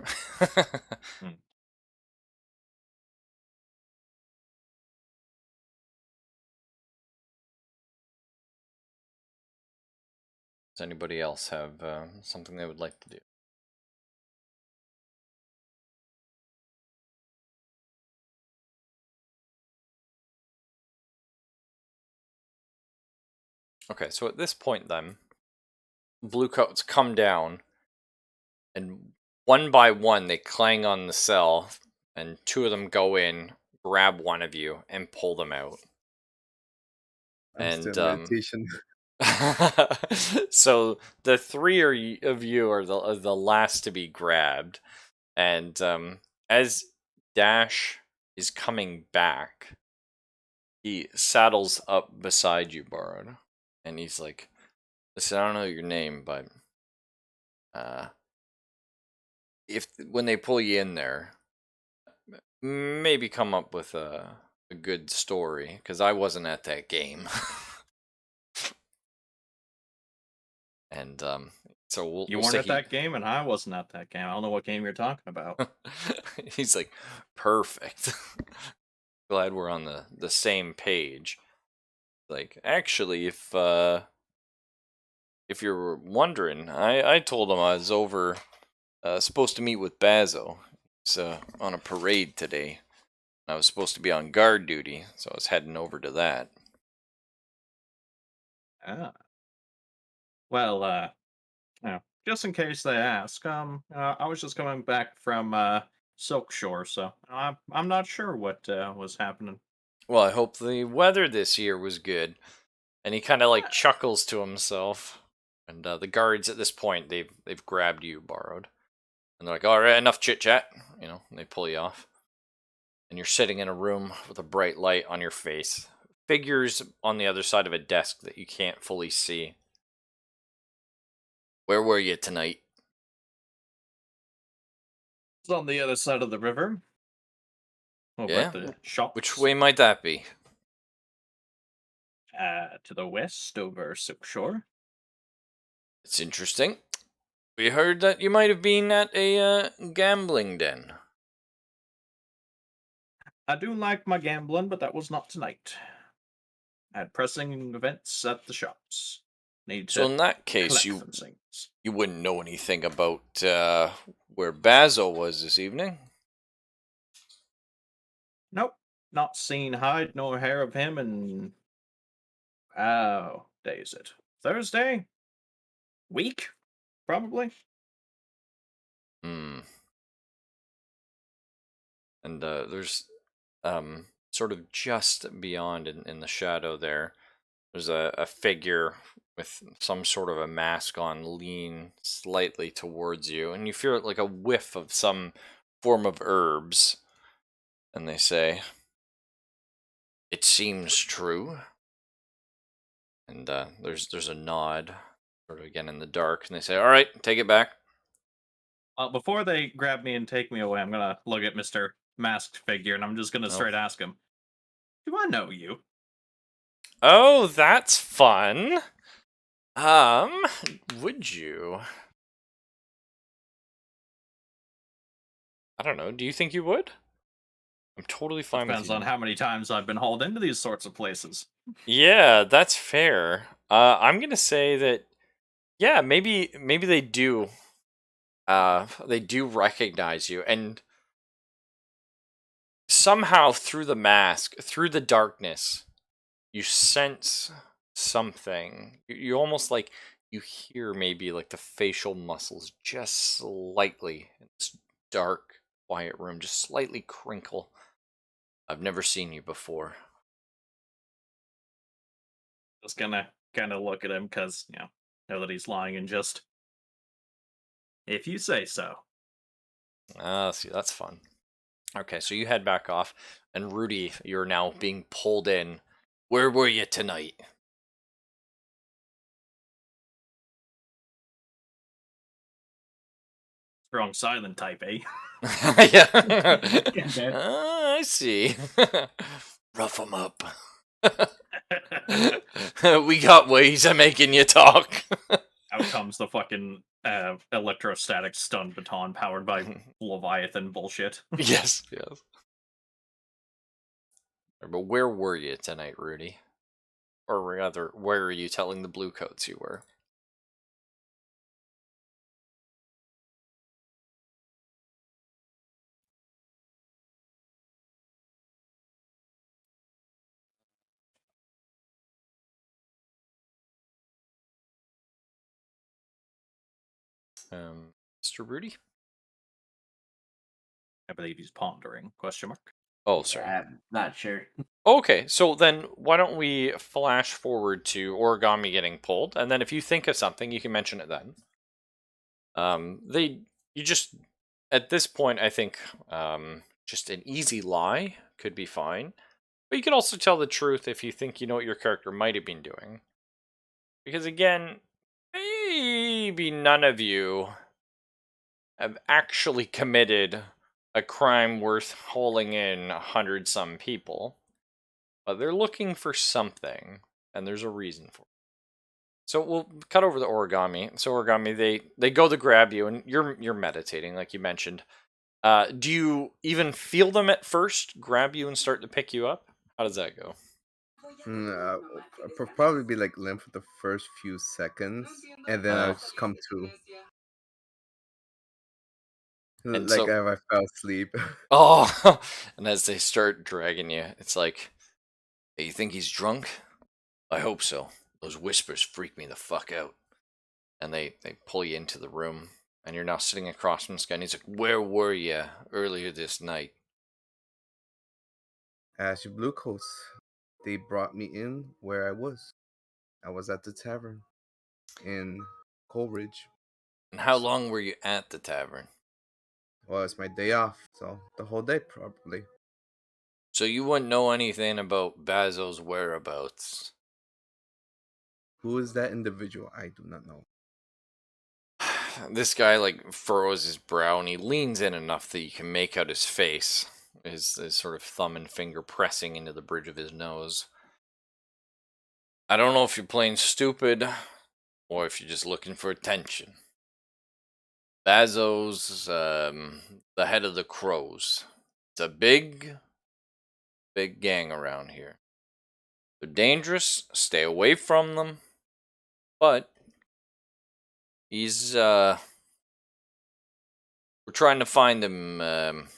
Does anybody else have something they would like to do? Okay, so at this point then, Bluecoats come down, and one by one they clang on the cell, and two of them go in, grab one of you, and pull them out. I'm still in meditation. So the three of you are the last to be grabbed, and as Dash is coming back, he saddles up beside you, Borrowed, and he's like, "Listen, I don't know your name, but if when they pull you in there, maybe come up with a good story, because I wasn't at that game." And so we'll weren't say at that game, and I wasn't at that game. I don't know what game you're talking about. He's like, perfect. Glad we're on the same page. Like, actually, if you're wondering, I told him I was over supposed to meet with Bazo. He's on a parade today. I was supposed to be on guard duty, so I was heading over to that. Well, just in case they ask, I was just coming back from Silk Shore, so I'm not sure what was happening. Well, I hope the weather this year was good. And he kind of like chuckles to himself. And the guards at this point, they've grabbed you, Borrowed. And they're like, all right, enough chit chat. You know, and they pull you off. And you're sitting in a room with a bright light on your face. Figures on the other side of a desk that you can't fully see. Where were you tonight? It's on the other side of the river. Over Yeah? at the shops. Which way might that be? To the west, over Silk Shore. It's interesting. We heard that you might have been at a gambling den. I do like my gambling, but that was not tonight. I had pressing events at the shops. Need So to in that case, collect you some things. wouldn't know anything about where Basil was this evening. Nope, not seen hide nor hair of him in... Oh, day is it? Thursday? Week? Probably? Hmm. And there's sort of just beyond in the shadow there's a figure with some sort of a mask on lean slightly towards you, and you feel like a whiff of some form of herbs. And they say, "It seems true." And there's a nod, sort of again in the dark, and they say, "All right, take it back." Before they grab me and take me away, I'm gonna look at Mr. Masked Figure, and I'm just gonna Oh. straight ask him, do I know you? Oh, that's fun. Would you? I don't know. Do you think you would? I'm totally fine with Depends you. on how many times I've been hauled into these sorts of places. Yeah, that's fair. I'm gonna say that. Yeah, maybe they do. They do recognize you, and somehow through the mask, through the darkness, you sense something. You almost like you hear maybe like the facial muscles just slightly in this dark, quiet room, just slightly crinkle. I've never seen you before. Just gonna kind of look at him because, know that he's lying and just, if you say so. Ah, see, that's fun. Okay, so you head back off, and Rudy, you're now being pulled in. Where were you tonight? Strong silent type, eh? Yeah. Okay. Ah, I see. Rough 'em up. We got ways of making you talk. Out comes the fucking electrostatic stun baton powered by Leviathan bullshit. Yes, yes. But where were you tonight, Rudy? Or rather, where are you telling the Bluecoats you were? Mr. Rudy? I believe he's pondering. Question mark. Oh, sorry. I'm not sure. Okay, so then why don't we flash forward to Origami getting pulled, and then if you think of something, you can mention it then. You just at this point, I think, just an easy lie could be fine, but you could also tell the truth if you think you know what your character might have been doing, because again, maybe none of you have actually committed a crime worth hauling in 100-some people. But they're looking for something, and there's a reason for it. So we'll cut over the Origami. So Origami, they go to grab you, and you're meditating, like you mentioned. Do you even feel them at first grab you and start to pick you up? How does that go? I'll probably be like limp for the first few seconds, and then I'll just come to. And Like so, I fell asleep. oh, and as they start dragging you, it's like, hey, you think he's drunk? I hope so. Those whispers freak me the fuck out. And they pull you into the room. and you're now sitting across from this guy, and he's like, "Where were you earlier this night?" As your blue coats, they brought me in where I was. I was at the tavern in Coleridge. And how long were you at the tavern? Well, it's my day off, so the whole day probably. So you wouldn't know anything about Basil's whereabouts. Who is that individual? I do not know. This guy like furrows his brow and he leans in enough that you can make out his face. His sort of thumb and finger pressing into the bridge of his nose. I don't know if you're playing stupid or if you're just looking for attention. Bazo's the head of the Crows. It's a big gang around here. They're dangerous. Stay away from them. But he's we're trying to find him.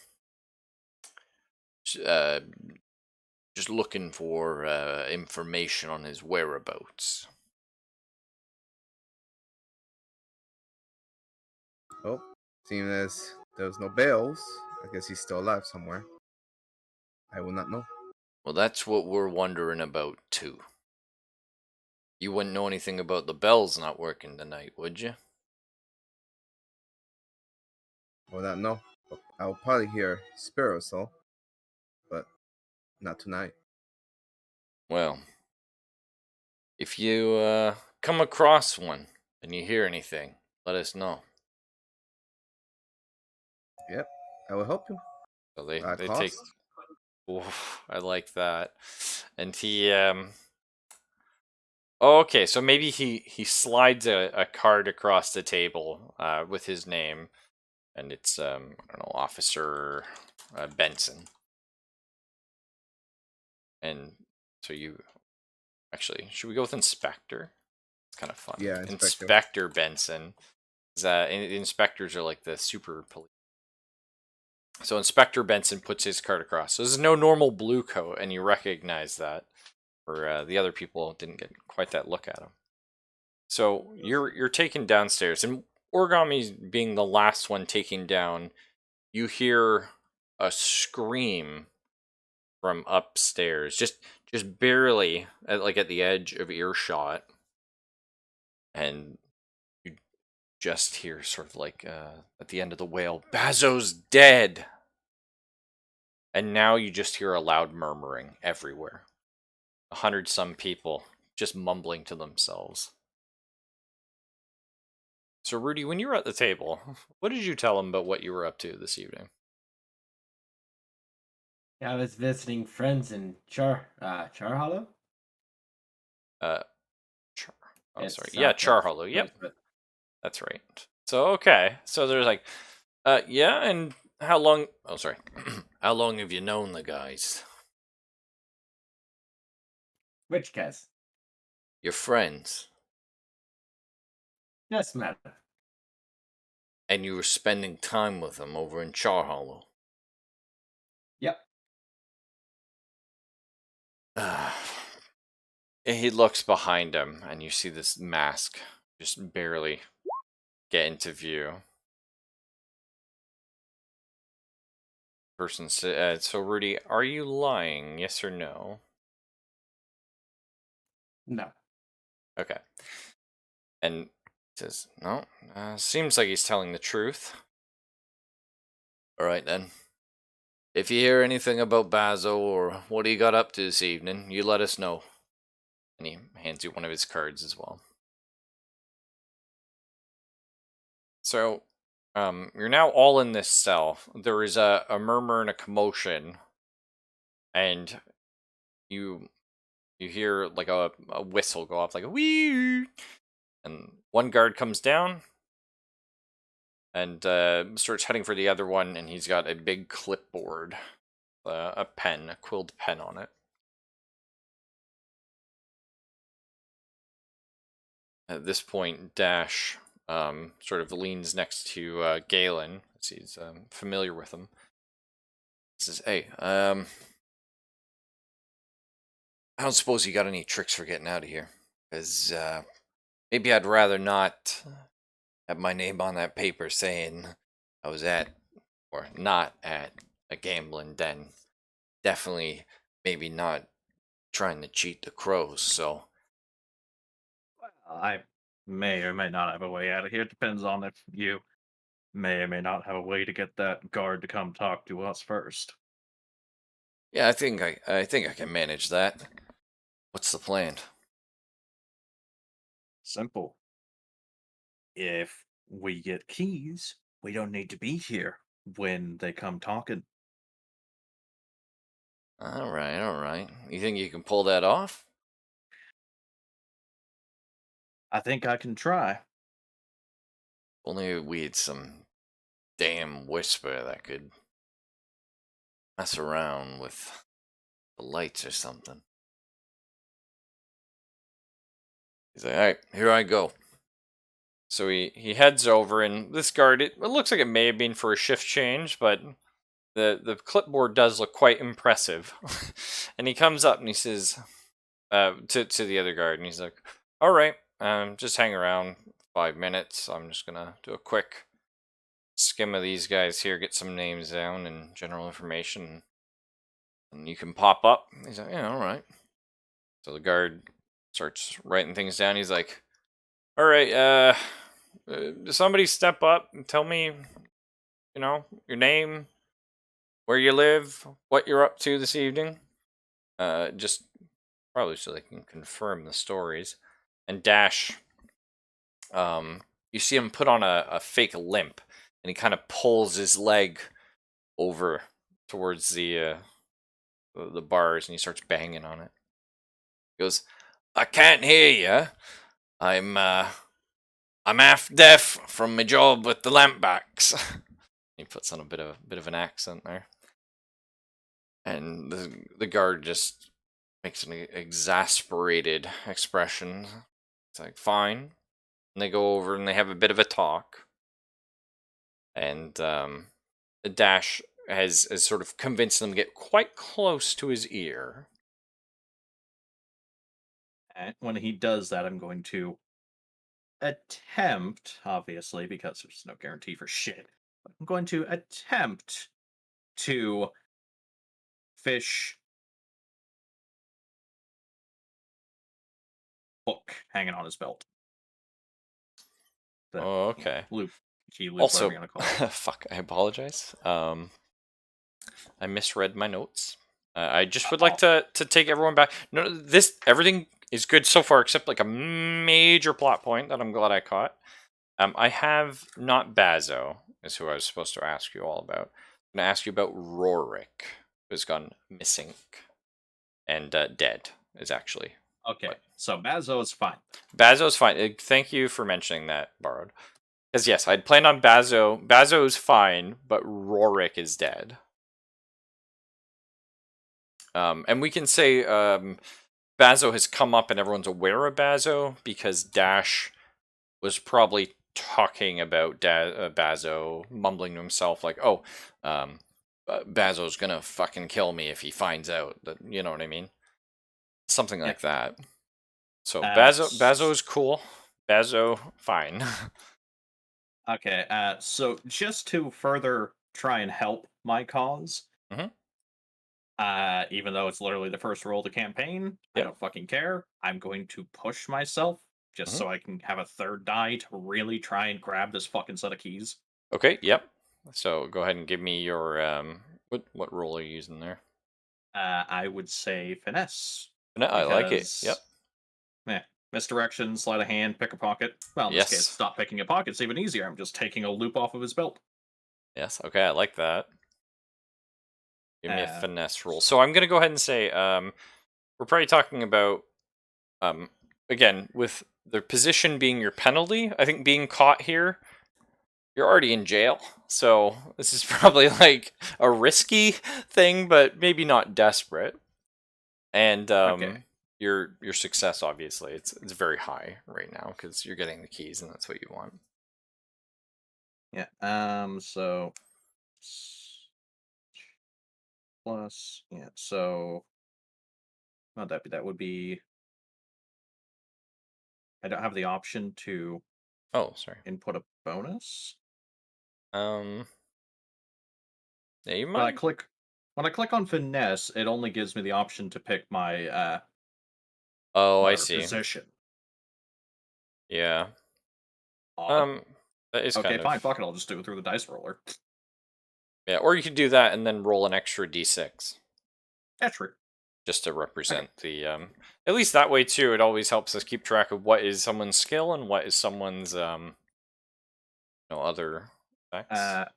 Just looking for information on his whereabouts. Oh, seeing as there was no bells, I guess he's still alive somewhere. I will not know. Well, that's what we're wondering about too. You wouldn't know anything about the bells not working tonight, would you? I will not know. I will probably hear sparrows, so, but not tonight. Well, if you come across one and you hear anything, let us know. Yep, I will help you. So they take. Cost? Oof, I like that. And he. Oh, okay, so maybe he slides a card across the table with his name, and it's I don't know, Officer Benson. And so you actually, should we go with Inspector? It's kind of fun. Yeah, Inspector. Inspector Benson. Inspectors are like the super police. So Inspector Benson puts his card across. So this is no normal blue coat, and you recognize that. Or the other people didn't get quite that look at him. So you're taken downstairs, and Origami being the last one taken down, you hear a scream from upstairs, just barely at the edge of earshot, and you just hear sort of like at the end of the wail, "Bazo's dead!" And now you just hear a loud murmuring everywhere. 100 some people just mumbling to themselves. So Rudy, when you were at the table, what did you tell him about what you were up to this evening? I was visiting friends in Char Hollow. Char. Oh, It's sorry. Yeah, Char Hollow. Yep, that's right. So okay, so there's like, yeah, and how long? Oh, sorry. How long have you known the guys? Which guys? Your friends, Yes, madam. and you were spending time with them over in Char Hollow. Yep. He looks behind him, and you see this mask just barely get into view. Person said, "So Rudy, are you lying? Yes or no?" No. Okay. And says, "No. Seems like he's telling the truth." All right then. If you hear anything about Bazo or what he got up to this evening, you let us know. And he hands you one of his cards as well. So, you're now all in this cell. There is a murmur and a commotion, and you hear like a whistle go off, like a wee, and one guard comes down and starts heading for the other one, and he's got a big clipboard, a quilled pen on it. At this point, Dash sort of leans next to Galen, as he's familiar with him. He says, "Hey, I don't suppose you got any tricks for getting out of here? Because maybe I'd rather not have my name on that paper saying I was at or not at a gambling den. Definitely, maybe not trying to cheat the crows. So I may or may not have a way out of here. Depends on if you may or may not have a way to get that guard to come talk to us first. yeah, I think I can manage that. What's the plan? Simple. If we get keys, we don't need to be here when they come talking. All right, all right. You think you can pull that off? I think I can try. Only we had some damn whisper that could mess around with the lights or something. He's like, all right, here I go. So he heads over, and this guard, it looks like it may have been for a shift change, but the clipboard does look quite impressive. And he comes up and he says to the other guard, and he's like, all right, just hang around 5 minutes. I'm just gonna do a quick skim of these guys here, get some names down and general information, and you can pop up. He's like, yeah, all right. So the guard starts writing things down. He's like, all right, somebody step up and tell me, your name, where you live, what you're up to this evening. Just probably so they can confirm the stories. And Dash, you see him put on a fake limp, and he kind of pulls his leg over towards the bars, and he starts banging on it. He goes, "I can't hear you. I'm half deaf from my job with the lampbacks." He puts on a bit of an accent there, and the guard just makes an exasperated expression. It's like, fine. And they go over and they have a bit of a talk, and Dash has sort of convinced them to get quite close to his ear. And when he does that, I'm going to attempt, obviously, because there's no guarantee for shit, but I'm going to attempt to fish hook hanging on his belt. The Oh, okay. loop, key loop, Also, whatever you want to call it. fuck, I apologize. I misread my notes. I just would Oh, like to take everyone back. No, everything is good so far, except like a major plot point that I'm glad I caught. I have not Bazo, is who I was supposed to ask you all about. I'm gonna ask you about Rorik, who's gone missing and dead. Is actually okay, what so Bazo is fine. Bazo's fine. Thank you for mentioning that, Borrowed. Because yes, I'd planned on Bazo. Bazo's fine, but Rorik is dead. And we can say Bazo has come up and everyone's aware of Bazo because Dash was probably talking about Bazo, mumbling to himself like, "Oh, Bazo's gonna fucking kill me if he finds out." That, you know what I mean? Something Yeah. like that. So Uh, Bazo's cool. Bazo, fine. Okay, so just to further try and help my cause, Mhm. even though it's literally the first role of the campaign, I Yep. don't fucking care. I'm going to push myself just Mhm. so I can have a third die to really try and grab this fucking set of keys. Okay. Yep. So go ahead and give me your what role are you using there? I would say finesse No, I like it. Yep. because, misdirection, sleight of hand, pick a pocket. Well, in this case, Yes. stop picking a pocket's even easier. I'm just taking a loop off of his belt. Yes. Okay, I like that. Give me a Uh, finesse roll. So I'm gonna go ahead and say we're probably talking about again with the position being your penalty. I think being caught here, you're already in jail. So this is probably like a risky thing, but maybe not desperate. And okay. your success obviously it's very high right now because you're getting the keys and that's what you want. Yeah. So plus, yeah. So not that would be. I don't have the option to Oh, sorry. Input a bonus. Yeah, you When I might. click on finesse, it only gives me the option to pick my Oh, I whatever see. position. Yeah. Odd. That is Okay, kind fine. of. Fuck it. I'll just do it through the dice roller. Yeah, or you could do that and then roll an extra d6 That's true. just to represent the. At least that way too. It always helps us keep track of what is someone's skill and what is someone's other effects.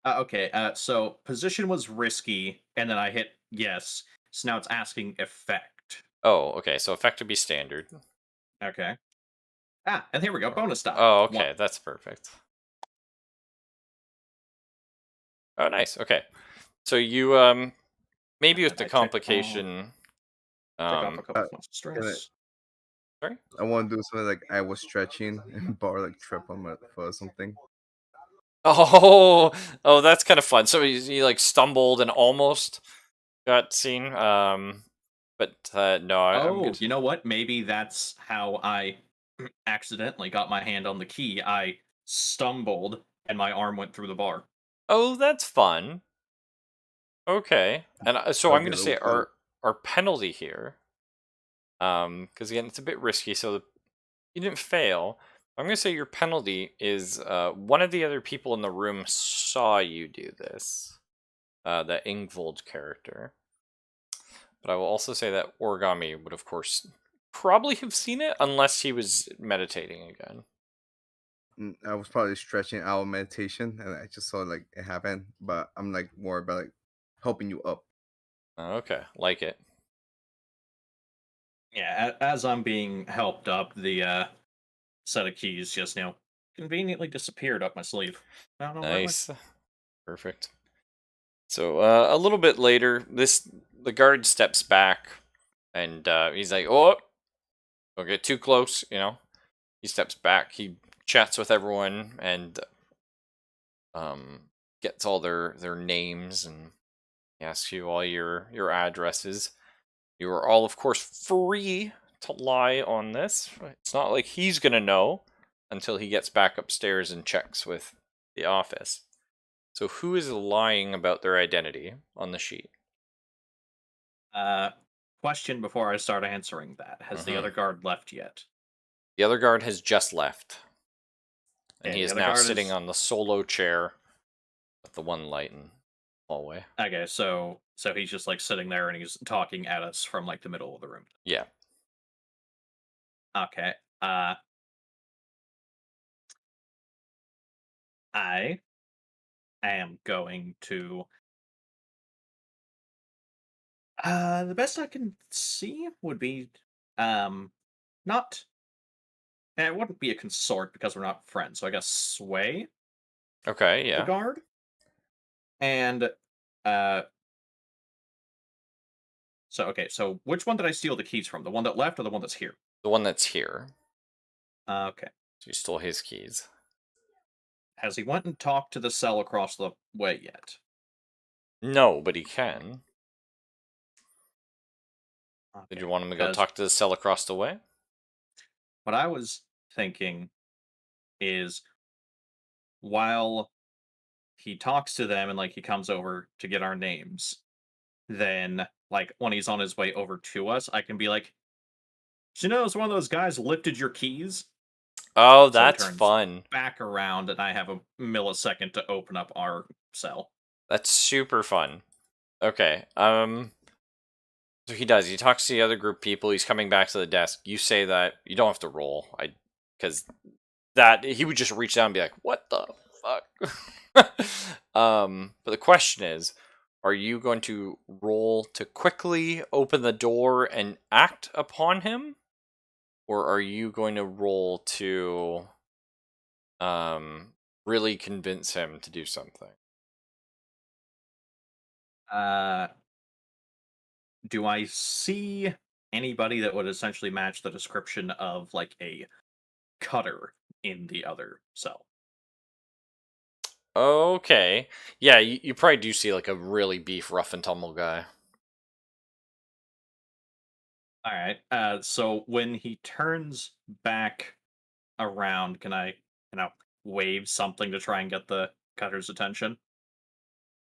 Okay. So position was risky, and then I hit yes. So now it's asking effect. Oh, okay. So effect would be standard. Okay. And here we go. Bonus die. Oh, 1. okay. That's perfect. Oh, nice. Okay. So you maybe with And the I complication take off a couple Uh, points of can stress. sorry? I want to do something like I was stretching and bar like trip on my foot or something. Oh, oh, that's kind of fun. So he like stumbled and almost got seen. But no, I'm Oh, good. you know what? Maybe that's how I accidentally got my hand on the key. I stumbled and my arm went through the bar. Oh, that's fun. Okay, and so I'm Okay, gonna that say was fun. our penalty here, because again it's a bit risky. So you didn't fail. I'm gonna say your penalty is one of the other people in the room saw you do this. The Ingvold character. But I will also say that Origami would, of course, probably have seen it unless he was meditating again. I was probably stretching out of meditation and I just saw like it happen, but I'm like more about like helping you up. Okay, like it. Yeah, as I'm being helped up, the set of keys just conveniently disappeared up my sleeve. I don't know where it went. Nice. Perfect. So a little bit later, the guard steps back and he's like, "Oh, don't get too close," you know. He steps back. He chats with everyone and gets all their names and he asks you all your addresses. You are all, of course, free to lie on this. It's not like he's gonna know until he gets back upstairs and checks with the office. So who is lying about their identity on the sheet? Uh, Question before I start answering that: has the Mhm. other guard left yet? The other guard has just left, and Okay, he the is other now guard sitting is on the solo chair with the one light in the hallway. okay. So he's just like sitting there and he's talking at us from like the middle of the room. Yeah. Okay. I am going to. The best I can see would be, not. And it wouldn't be a consort because we're not friends. So I guess sway Okay. the Yeah. guard, and uh. So okay. So which one did I steal the keys from? The one that left or the one that's here? The one that's here. Okay. So you stole his keys. Has he went and talked to the cell across the way yet? No, but he can. Did you Okay. want him to go Because talk to the cell across the way? what I was thinking is while he talks to them and like he comes over to get our names, then like when he's on his way over to us, I can be like, "Do you know, it's one of those guys lifted your keys?" Oh, So he that's turns fun. back around, and I have a millisecond to open up our cell. That's super fun. Okay. So he does. He talks to the other group people. He's coming back to the desk. You say that you don't have to roll. Because that he would just reach down and be like, "What the fuck?" But the question is, are you going to roll to quickly open the door and act upon him, or are you going to roll to really convince him to do something? Uh, do I see anybody that would essentially match the description of like a cutter in the other cell? Okay. Yeah, you probably do see like a really beef, rough and tumble guy. All right. So when he turns back around, can I, wave something to try and get the cutter's attention?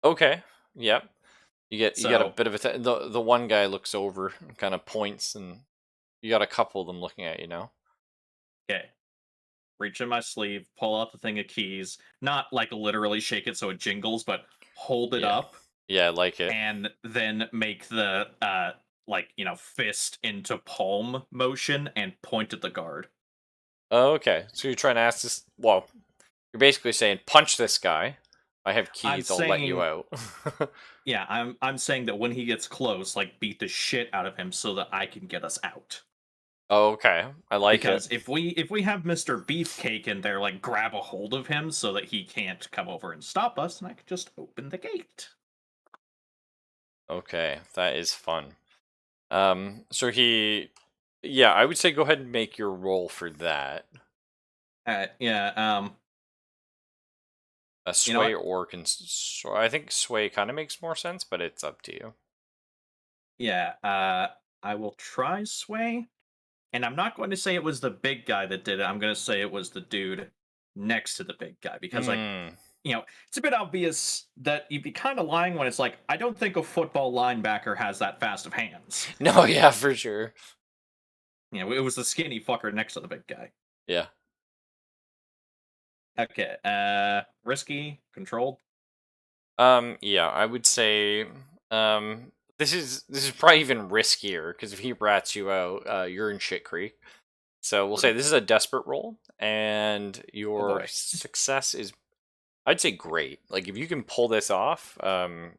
Okay. Yep. You get a So, bit of the one guy looks over and kind of points, and you got a couple of them looking at you now. okay, reach in my sleeve, pull out the thing of keys, not like literally shake it so it jingles, but hold it Yeah. up Yeah, I like it. and then make the like, fist into palm motion and point at the guard. Oh, okay. So you're trying to ask this. Well, you're basically saying, punch this guy. I have I'm keys. I'll let you saying, out. yeah, I'm saying that when he gets close, like beat the shit out of him so that I can get us out. Oh, okay. I like it. Because if we have Mr. Beefcake in there, like grab a hold of him so that he can't come over and stop us, and I could just open the gate. Okay, that is fun. So yeah, I would say go ahead and make your roll for that. Yeah, A you know sway what? or I think sway kind of makes more sense, but it's up to you. Yeah, I will try Sway, and I'm not going to say it was the big guy that did it. I'm going to say it was the dude next to the big guy because, like, Hmm. it's a bit obvious that you'd be kind of lying when it's like, I don't think a football linebacker has that fast of hands. No, yeah, for sure. It was the skinny fucker next to the big guy. Yeah. Okay, risky, controlled. Yeah, I would say this is probably even riskier because if he rats you out, you're in shit creek. So we'll say this is a desperate roll, and Oh your boy. success is, I'd say, great. Like if you can pull this off, right?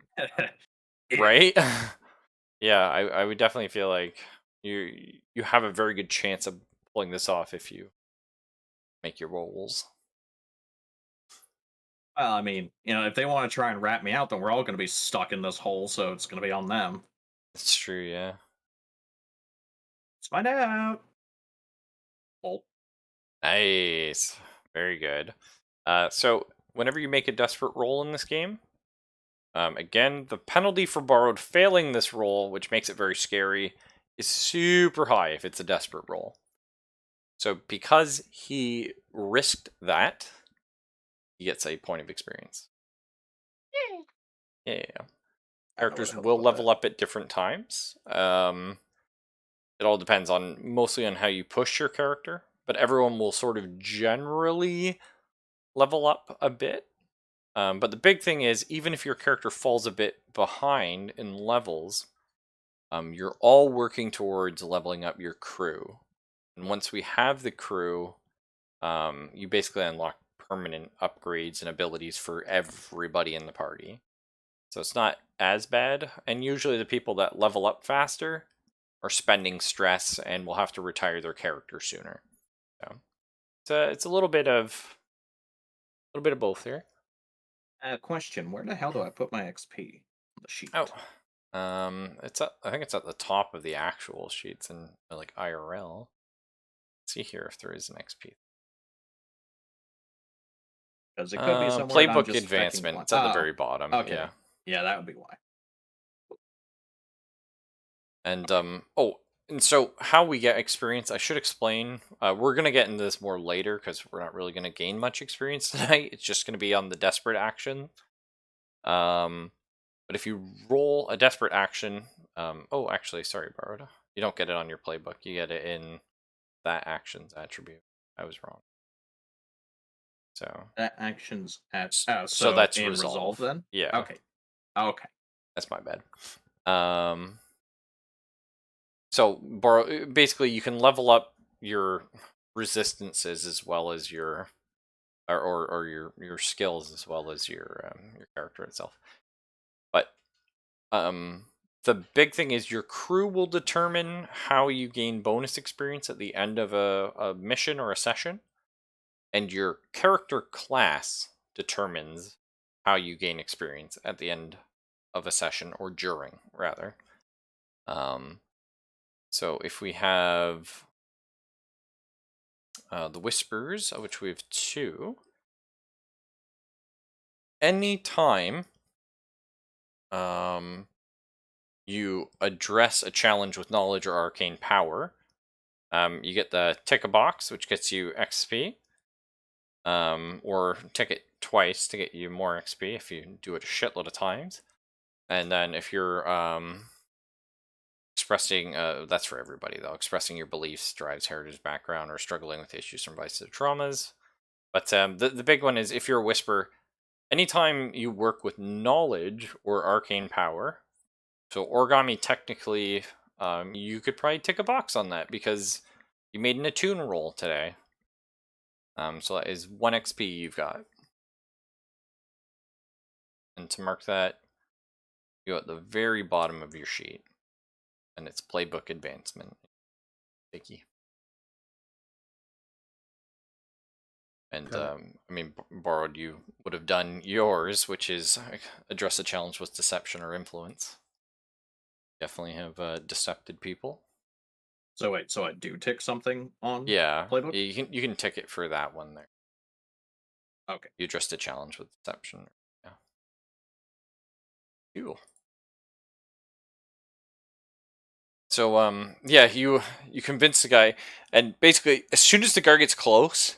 Yeah, I would definitely feel like you have a very good chance of pulling this off if you make your rolls. Well, I mean, if they want to try and rat me out, then we're all going to be stuck in this hole, so it's going to be on them. It's true, yeah. Let's find out. Oh, Nice. Very good. So whenever you make a desperate roll in this game, again, the penalty for borrowed failing this roll, which makes it very scary, is super high if it's a desperate roll. So because he risked that, he gets a point of experience. Yeah. I don't know where Characters the hell to will put that. level up at different times. It all depends on mostly on how you push your character, but everyone will sort of generally level up a bit. But the big thing is, even if your character falls a bit behind in levels, you're all working towards leveling up your crew. And once we have the crew, you basically unlock permanent upgrades and abilities for everybody in the party. So it's not as bad. And usually the people that level up faster are spending stress and will have to retire their character sooner. So it's a little bit of both here. Question: where the hell do I put my XP on the sheet? Oh, I think it's at the top of the actual sheets in like IRL. Let's see here if there is an XP. Because it could be somewhere, and I'm Playbook just expecting advancement. one. It's at the very bottom. Okay. Yeah. Yeah, that would be why. And and so how we get experience, I should explain. We're gonna get into this more later because we're not really gonna gain much experience tonight. It's just gonna be on the desperate action. But if you roll a desperate action, oh, actually, sorry, Borrowed. You don't get it on your playbook. You get it in that actions attribute. I was wrong. So That actions at so so that's in resolve. then. Yeah, Okay. that's my bad. So basically, you can level up your resistances as well as your or your skills as well as your character itself. But the big thing is your crew will determine how you gain bonus experience at the end of a mission or a session, and your character class determines how you gain experience at the end of a session or during, rather. So if we have the Whispers, of which we have 2, anytime you address a challenge with knowledge or arcane power, You get the tick a box, which gets you XP. Or tick it twice to get you more XP if you do it a shitload of times. And then if you're expressing, that's for everybody though, expressing your beliefs, drives, heritage, background, or struggling with issues from vices or traumas. But the big one is if you're a whisper, anytime you work with knowledge or arcane power, so origami technically, you could probably tick a box on that because you made an attune roll today. So that is 1 XP you've got. And to mark that, you go at the very bottom of your sheet. And it's playbook advancement. Sticky. And, I mean, Borrowed, you would have done yours, which is address a challenge with deception or influence. Definitely have decepted people. So wait, so I do tick something on Yeah, playbook? you can tick it for that one there. Okay. You addressed a challenge with deception. Yeah. Cool. So yeah, you convince the guy, and basically as soon as the guard gets close,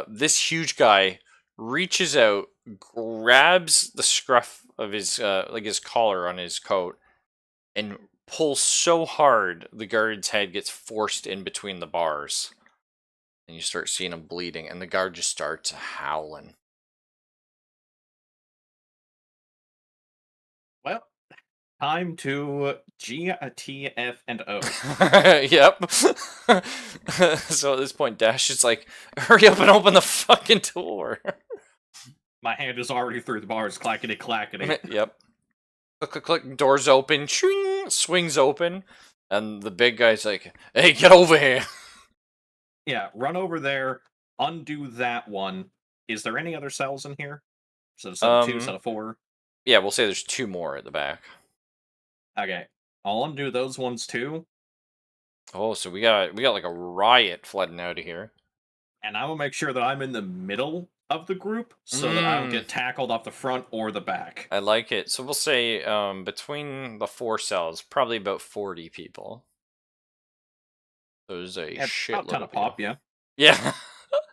this huge guy reaches out, grabs the scruff of his like his collar on his coat, and pulls so hard the guard's head gets forced in between the bars. And you start seeing him bleeding, and the guard just starts howling. Well, time to G, T, F, and O. Yep. So at this point, Dash is like, hurry up and open the fucking door. My hand is already through the bars, clackety clackety. Yep. Click, click, click. Doors open. Shwing, swings open. And the big guy's like, hey, get over here. Yeah, run over there, undo that one. Is there any other cells in here? Set of 2, set of 4? Yeah, we'll say there's 2 more at the back. Okay, I'll undo those ones too. Oh, so we got like a riot flooding out of here. And I will make sure that I'm in the middle of the group so that I don't get tackled off the front or the back. I like it. So we'll say between the 4 cells, probably about 40 people. There's a shitload about 10 of a pop, people. yeah.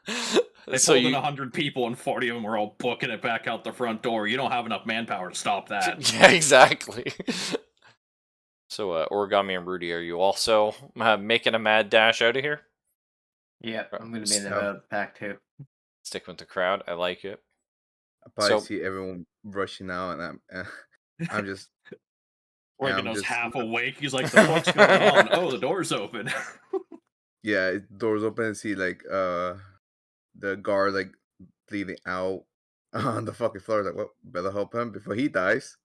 Yeah. They So pulled in 100 people and 40 of them were all booking it back out the front door. You don't have enough manpower to stop that. Yeah, exactly. So Origami and Rudy, are you also making a mad dash out of here? Yep, I'm gonna be in the middle of the pack too. Stick with the crowd. I like it. I probably So- see everyone rushing out, and I'm just Oregano's half awake. He's like, the fuck's going on? Oh, the door's open. yeah, doors open and see like the guard like bleeding out on the fucking floor. Like, well, better help him before he dies.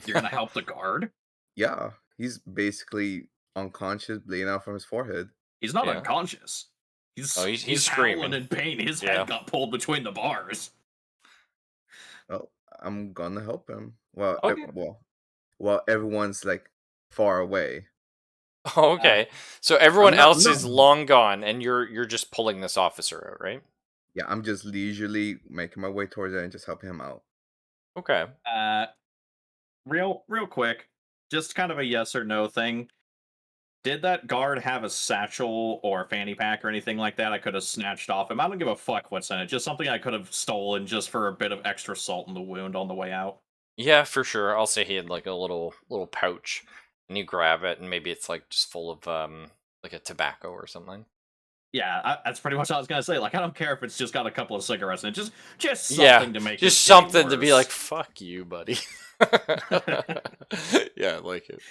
You're gonna help the guard? Yeah, he's basically unconscious, bleeding out from his forehead. He's not Yeah. unconscious. He's he's howling screaming. in pain. His Yeah. head got pulled between the bars. Oh, I'm gonna help him. Well, Okay. well, everyone's like far away. Okay. So everyone I'm not- else no. is long gone, and you're just pulling this officer out, right? Yeah, I'm just leisurely making my way towards it and just helping him out. Okay. Real quick, just kind of a yes or no thing. Did that guard have a satchel or a fanny pack or anything like that I could have snatched off him? I don't give a fuck what's in it. Just something I could have stolen just for a bit of extra salt in the wound on the way out. Yeah, for sure. I'll say he had like a little pouch, and you grab it, and maybe it's like just full of like a tobacco or something. Yeah, that's pretty much what I was gonna say. Like, I don't care if it's just got a couple of cigarettes in it. Just something Yeah, to make just this day something to be worse. like, fuck you, buddy. Yeah, I like it.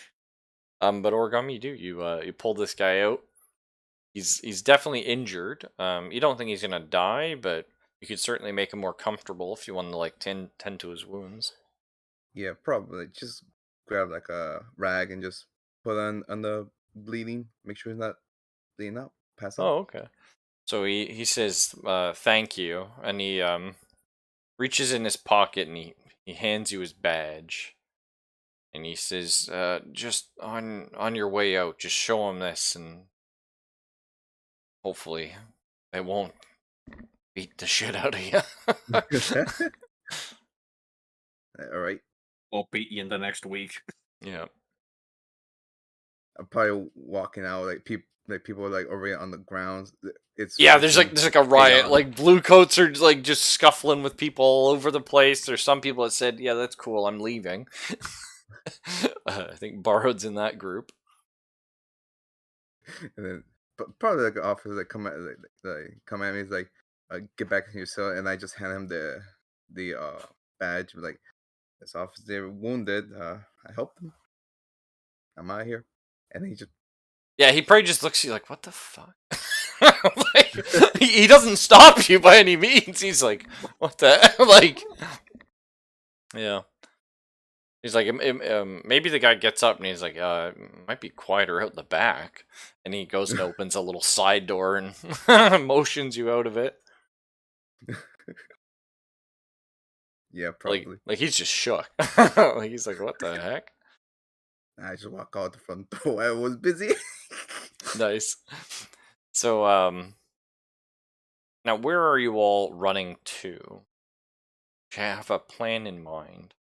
But Origami, you pull this guy out. He's definitely injured. You don't think he's gonna die, but you could certainly make him more comfortable if you want to like tend to his wounds. Yeah, probably just grab like a rag and just put on the bleeding. Make sure he's not bleeding out. Pass out. Oh, okay. So he says thank you, and he reaches in his pocket and he hands you his badge, and he says just on your way out, just show him this, and hopefully they won't beat the shit out of you. All right. Won't beat you in the next week. Yeah. probably walking out like people are like already on the grounds. It's Yeah, fucking there's like a riot. chaos. Like blue coats are like just scuffling with people all over the place. There's some people that said, "Yeah, that's cool. I'm leaving." I think Borrowed's in that group. And then probably like an officer that come at me is like, get back in your cell, and I just hand him the badge like, this officer wounded. I helped him. I'm out of here, and he just Yeah, he probably just looks at you like, "What the fuck?" Like, he doesn't stop you by any means. He's like, "What the?" Like, yeah. He's like, maybe the guy gets up and he's like, it might be quieter out the back. And he goes and opens a little side door and motions you out of it. yeah, probably. Like he's just shook. Like he's like, what the heck? I just walk out the front door. I was busy. Nice. So, now where are you all running to? Do you have a plan in mind?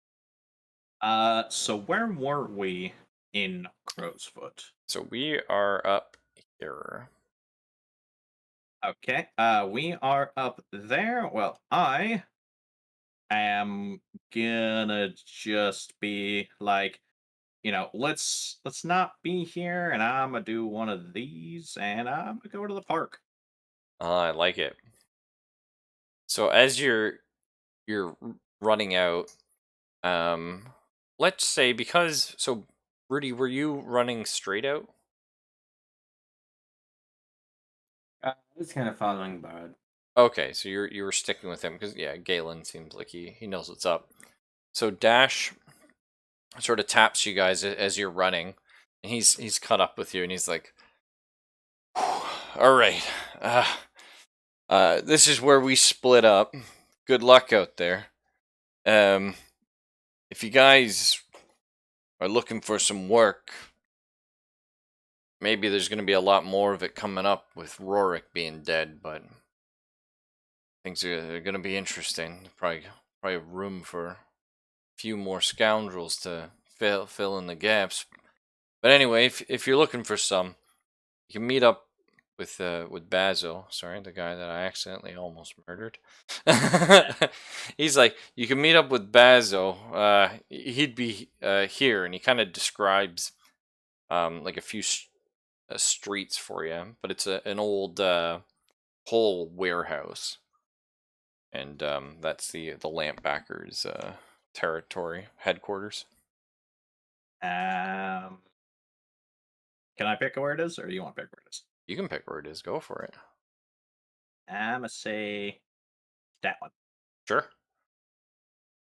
So where were we in Crowsfoot? So we are up here. Okay. We are up there. Well, I am gonna just be like, let's not be here, and I'm gonna do one of these, and I'm gonna go to the park. I like it. So as you're running out, let's say so Rudy, were you running straight out? I was kind of following Barrowed. Okay, so you were sticking with him because yeah, Galen seems like he knows what's up. So Dash sort of taps you guys as you're running, and he's caught up with you, and he's like, "All right, this is where we split up. Good luck out there. Um, if you guys are looking for some work, maybe there's going to be a lot more of it coming up with Rorik being dead, but things are going to be interesting. Probably room for a few more scoundrels to fill in the gaps. But anyway, if you're looking for some, you can meet up with Basil. Sorry, the guy that I accidentally almost murdered. He's like, you can meet up with Basil. He'd be here, and he kind of describes like a few streets for you, but it's an old coal warehouse, and that's the Lampbackers territory headquarters. Um, can I pick where it is, or do you want to pick where it is? You can pick where it is. Go for it. I'm gonna say that one Sure.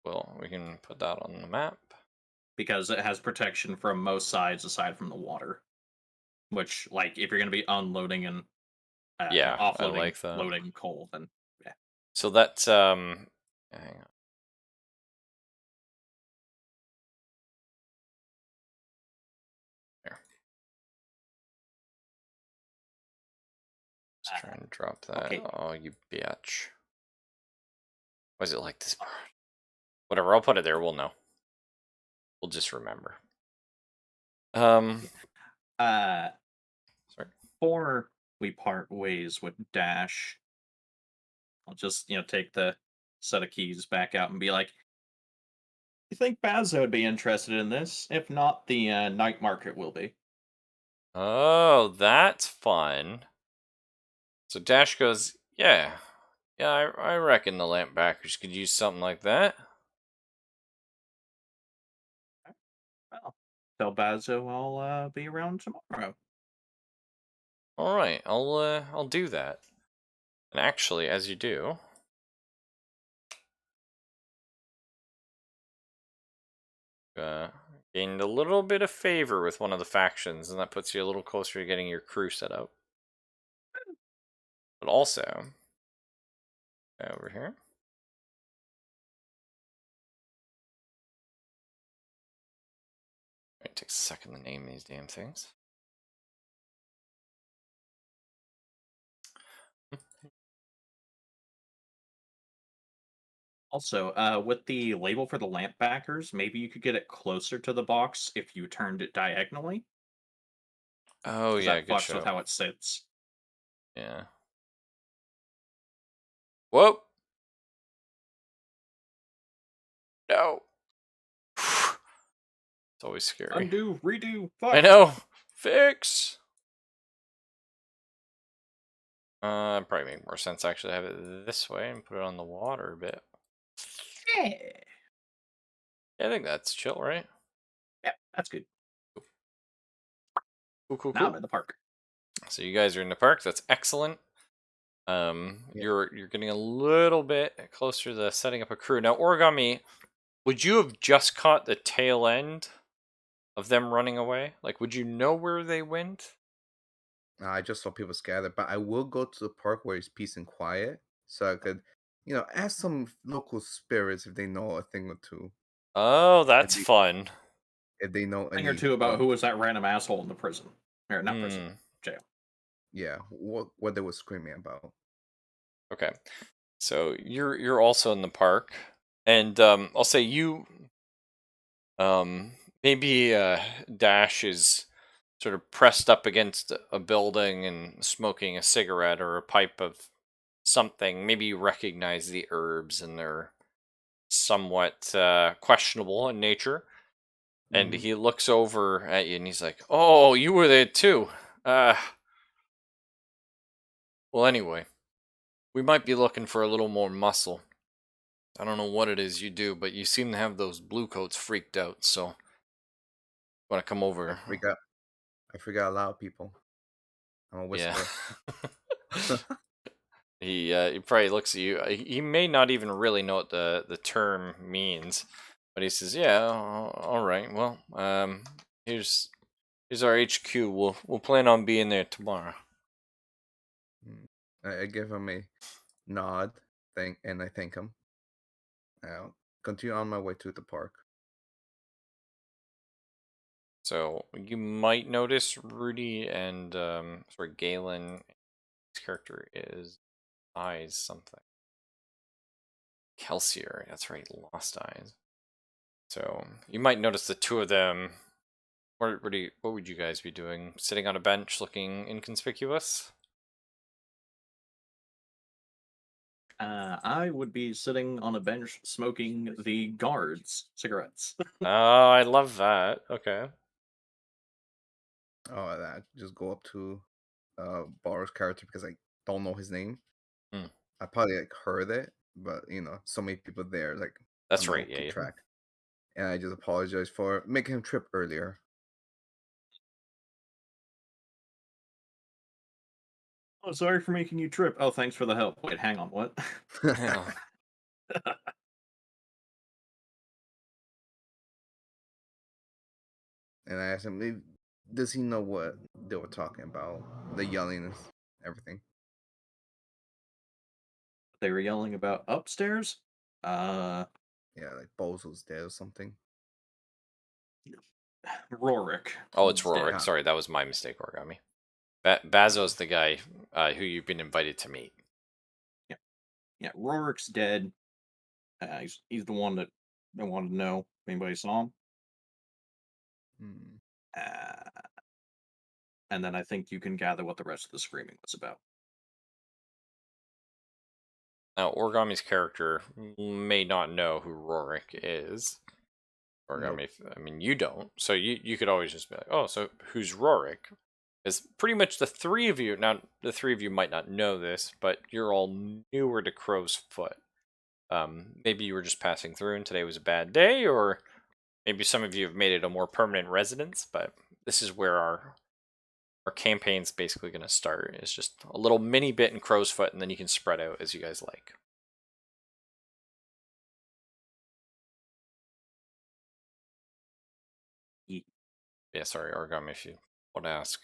Well, we can put that on the map. because it has protection from most sides aside from the water. Which, like, if you're gonna be unloading and Yeah, I offloading, like that. loading coal, then yeah. So that's hang on. Here. Just trying to drop that. Okay. Oh, you bitch. Why is it like this? Whatever, I'll put it there. We'll know. We'll just remember. Sorry. Before we part ways with Dash, I'll just take the set of keys back out and be like, "You think Bazzo would be interested in this? If not, the night market will be." Oh, that's fun. So Dash goes, yeah, I reckon the Lampbackers could use something like that. Well, tell Bazzo I'll be around tomorrow. All right, I'll do that. And actually, as you do, gained a little bit of favor with one of the factions, and that puts you a little closer to getting your crew set up. But also, over here. It takes a second to name these damn things. Also, with the label for the lamp backers, maybe you could get it closer to the box if you turned it diagonally. Oh because yeah, that good fucks with show. how it sits. Yeah. Whoa. No. It's always scary. Undo, redo, fuck. I know. Fix. Probably make more sense actually to have it this way and put it on the water a bit. Yeah. Yeah, I think that's chill, right? Yeah, that's good. Cool, cool, Now I'm cool. in the park. So you guys are in the park. That's excellent. Yeah. You're getting a little bit closer to setting up a crew now. Origami, would you have just caught the tail end of them running away? Like, would you know where they went? I just saw people scattered, but I will go to the park where it's peace and quiet, so I could, ask some local spirits if they know a thing or two. Oh, If that's they, fun. if they know Thing or any, two about who was that random asshole in the prison. Or not prison, Hmm. jail. yeah, what they were screaming about. Okay. So you're also in the park, and I'll say you maybe Dash is sort of pressed up against a building and smoking a cigarette or a pipe of something. Maybe you recognize the herbs and they're somewhat questionable in nature. And Mhm. he looks over at you and he's like, "Oh, you were there too. Uh, well, anyway, we might be looking for a little more muscle. I don't know what it is you do, but you seem to have those blue coats freaked out. So, want to come I over?" forgot. I forgot a lot of people. I'm a Yeah. whisper. He probably looks at you. He may not even really know what the term means, but he says, "Yeah, all right. Well, here's our HQ. We'll plan on being there tomorrow." Mm. I give him a nod, and I thank him. I'll continue on my way to the park. So you might notice Rudy and sorry, Galen. His character is Eyes something. Kelsier. That's right, Lost Eyes. So you might notice the two of them. What would you guys be doing? Sitting on a bench, looking inconspicuous? I would be sitting on a bench smoking the guards' cigarettes. Oh, I love that. Okay. Oh, I just go up to Bar's character because I don't know his name. Hmm. I probably heard it, but so many people there, like I That's don't know, right. Yeah, keep yeah. track. And I just apologize for making him trip earlier. Oh, sorry for making you trip. Oh, thanks for the help. Wait, hang on, what? Yeah. And I asked him, does he know what they were talking about? The yelling and everything. They were yelling about upstairs? Yeah, like Bozo's dead or something. Rorik. Oh, it's is dead. Rorik. Sorry, that was my mistake, Origami. Bazo's the guy who you've been invited to meet. Yeah, Rorik's dead. He's the one that I wanted to know if anybody saw him. Hmm. Uh, and then I think you can gather what the rest of the screaming was about. Now, Origami's character may not know who Rorik is. Origami, Nope. I mean, you don't. So you could always just be like, "Oh, so who's Rorik?" Because pretty much the three of you, now the three of you might not know this, but you're all newer to Crow's Foot. Maybe you were just passing through and today was a bad day, or maybe some of you have made it a more permanent residence, but this is where our campaign's basically going to start. It's just a little mini bit in Crow's Foot, and then you can spread out as you guys like. Ye- Yeah, sorry, Origami, if you want to ask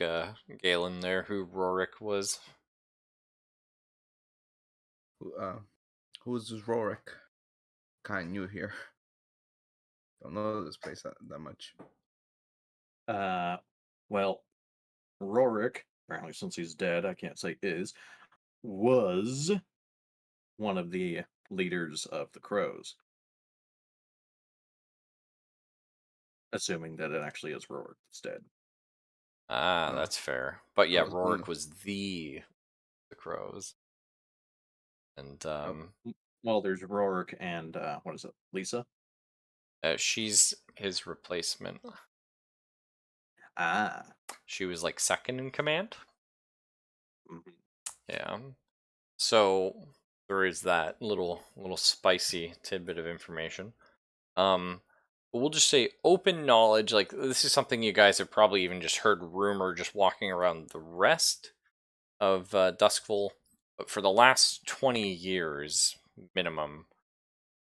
Galen there who Rorik was. Who's this Rorik? Kind of new here. Don't know this place that much. Well, Rorik, apparently since he's dead, I can't say is, was one of the leaders of the Crows. Assuming that it actually is Rorik that's dead. Ah, Uh, that's fair. But I yeah, was going. Rorik was the crows, and Well, there's Rourke and what is it, Lisa? she's his replacement. Ah. She was like second in command. Mhm. Yeah. So there is that little spicy tidbit of information. But we'll just say open knowledge. Like this is something you guys have probably even just heard rumor just walking around the rest of Duskfall. But for the last 20 years minimum,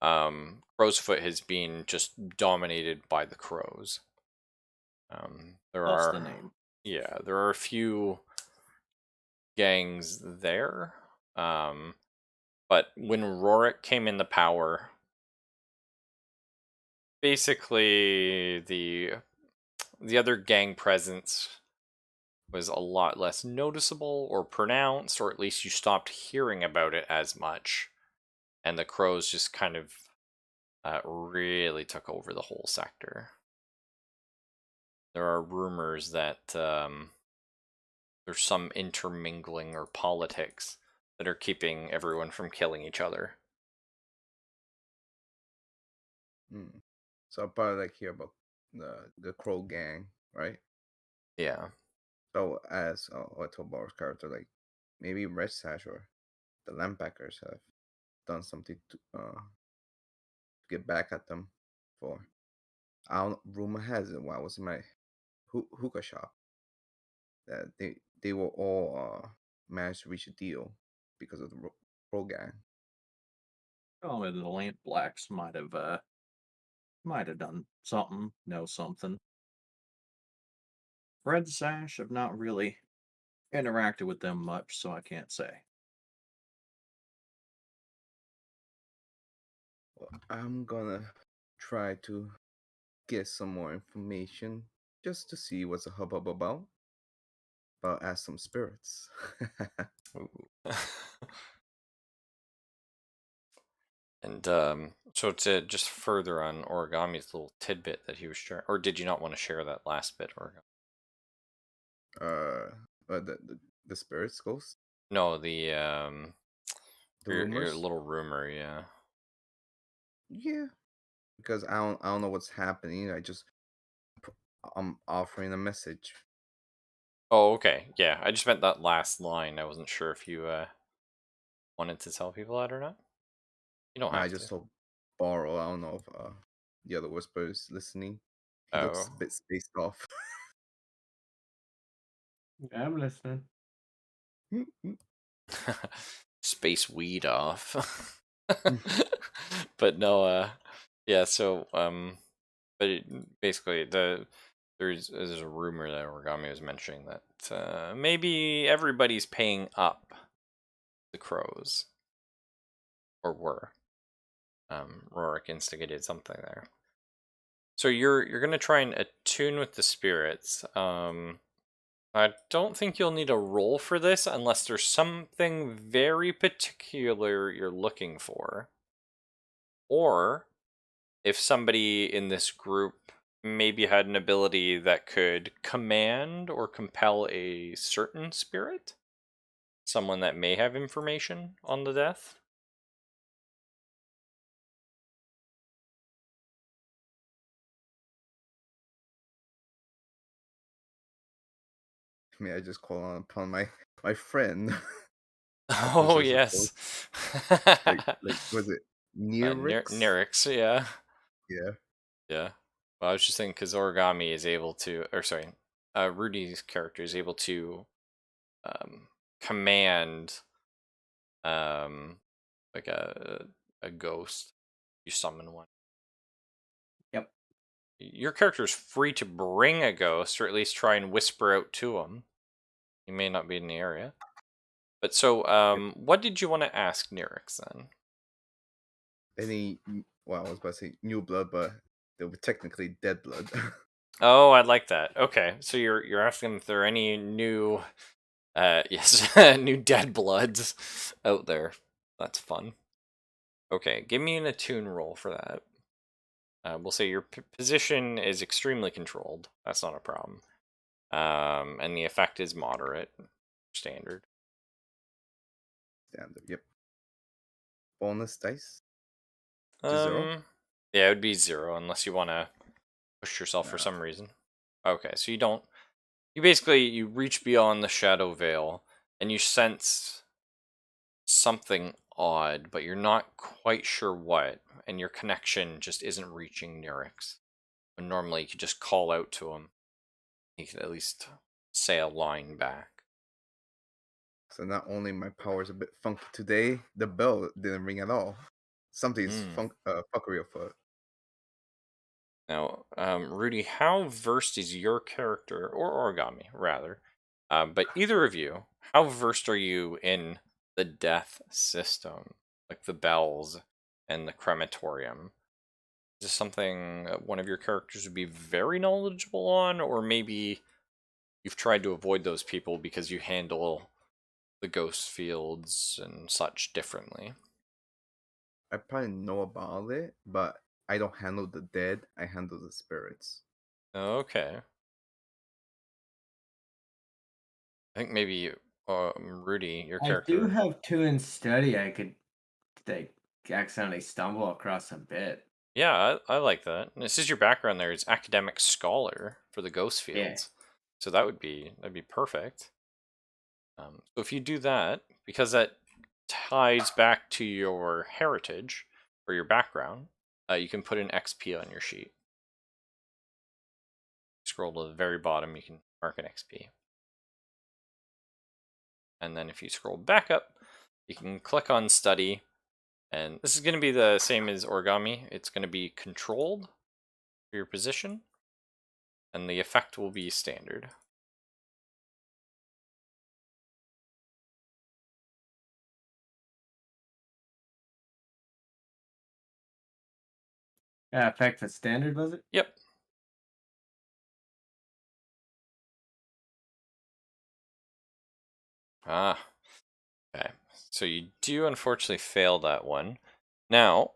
Crowsfoot has been just dominated by the crows. There Thus the are, name. yeah, there are a few gangs there. But when Rorik came into power, basically the other gang presence was a lot less noticeable or pronounced, or at least you stopped hearing about it as much. And the crows just kind of really took over the whole sector. There are rumors that there's some intermingling or politics that are keeping everyone from killing each other. Mm. So I'll probably like hear about the Crow Gang, right? Yeah. So as Otobar's character, like maybe Red Sash or the Lampbackers have done something to get back at them for. I don't. Rumor has it. While I was in my hookah shop, that they were all managed to reach a deal because of the Crow Gang. Oh, and the Lamp Blacks might have done something, know something. Red Sash, I've not really interacted with them much, so I can't say. Well, I'm gonna try to get some more information just to see what's a hubbub about. But ask some spirits. Ooh. And so to just further on Origami's little tidbit that he was sharing, or did you not want to share that last bit, Origami? uh, the spirits, ghosts, No, the the your rumors. little rumor, yeah. Yeah, because I don't know what's happening. I'm offering a message. Oh, okay, yeah. I just meant that last line. I wasn't sure if you wanted to tell people that or not. You don't I have just to. told Borrow. I don't know if the other whisper is listening. He looks Oh, a bit spaced off. I'm listening. space weed off. But no, yeah. So but basically there's a rumor that Origami was mentioning that maybe everybody's paying up the crows, or were. Rorik instigated something there. So you're gonna try and attune with the spirits. I don't think you'll need a roll for this unless there's something very particular you're looking for, or if somebody in this group maybe had an ability that could command or compel a certain spirit, someone that may have information on the death. May I just call on upon my friend? Who's Oh so yes. supposed like was it Nearix? Nyrix, yeah. Yeah. Yeah. Well, I was just thinking because Origami is able to, or sorry, Rudy's character is able to command um, like a ghost. You summon one. Yep. Your character is free to bring a ghost, or at least try and whisper out to him. He may not be in the area. But so, Yep. what did you want to ask Nyrix then? Any well, I was about to say new blood, but they were technically dead blood. Oh, I like that. Okay, so you're asking if there are any new, yes, new dead bloods out there. That's fun. Okay, give me an attune roll for that. We'll say your position is extremely controlled. That's not a problem. And the effect is moderate, standard. Standard. Yep. Bonus dice. To 0? Yeah, it would be 0 unless you want to push yourself for No. some reason. Okay, so you don't. You basically you reach beyond the shadow veil and you sense something odd, but you're not quite sure what, and your connection just isn't reaching Nurix. And normally you could just call out to him. He could at least say a line back. So not only my power's a bit funky today, the bell didn't ring at all. Something's fuckery afoot. Now, Rudy, how versed is your character, or Origami, rather, but either of you, how versed are you in the death system, like the bells and the crematorium? Is this something one of your characters would be very knowledgeable on, or maybe you've tried to avoid those people because you handle the ghost fields and such differently? I probably know about it, but I don't handle the dead. I handle the spirits. Okay. I think maybe Rudy, your I do character. have 2 in study. I could like accidentally stumble across a bit. Yeah, I like that. And this is your background there. It's academic scholar for the ghost Yeah. fields. So that'd be perfect. So if you do that, because that ties back to your heritage or your background, you can put an XP on your sheet. Scroll to the very bottom, you can mark an XP. And then if you scroll back up, you can click on study. And this is going to be the same as origami. It's going to be controlled for your position. And the effect will be standard. Effect for standard, was it? Yep. Ah, okay. So you do unfortunately fail that one. Now,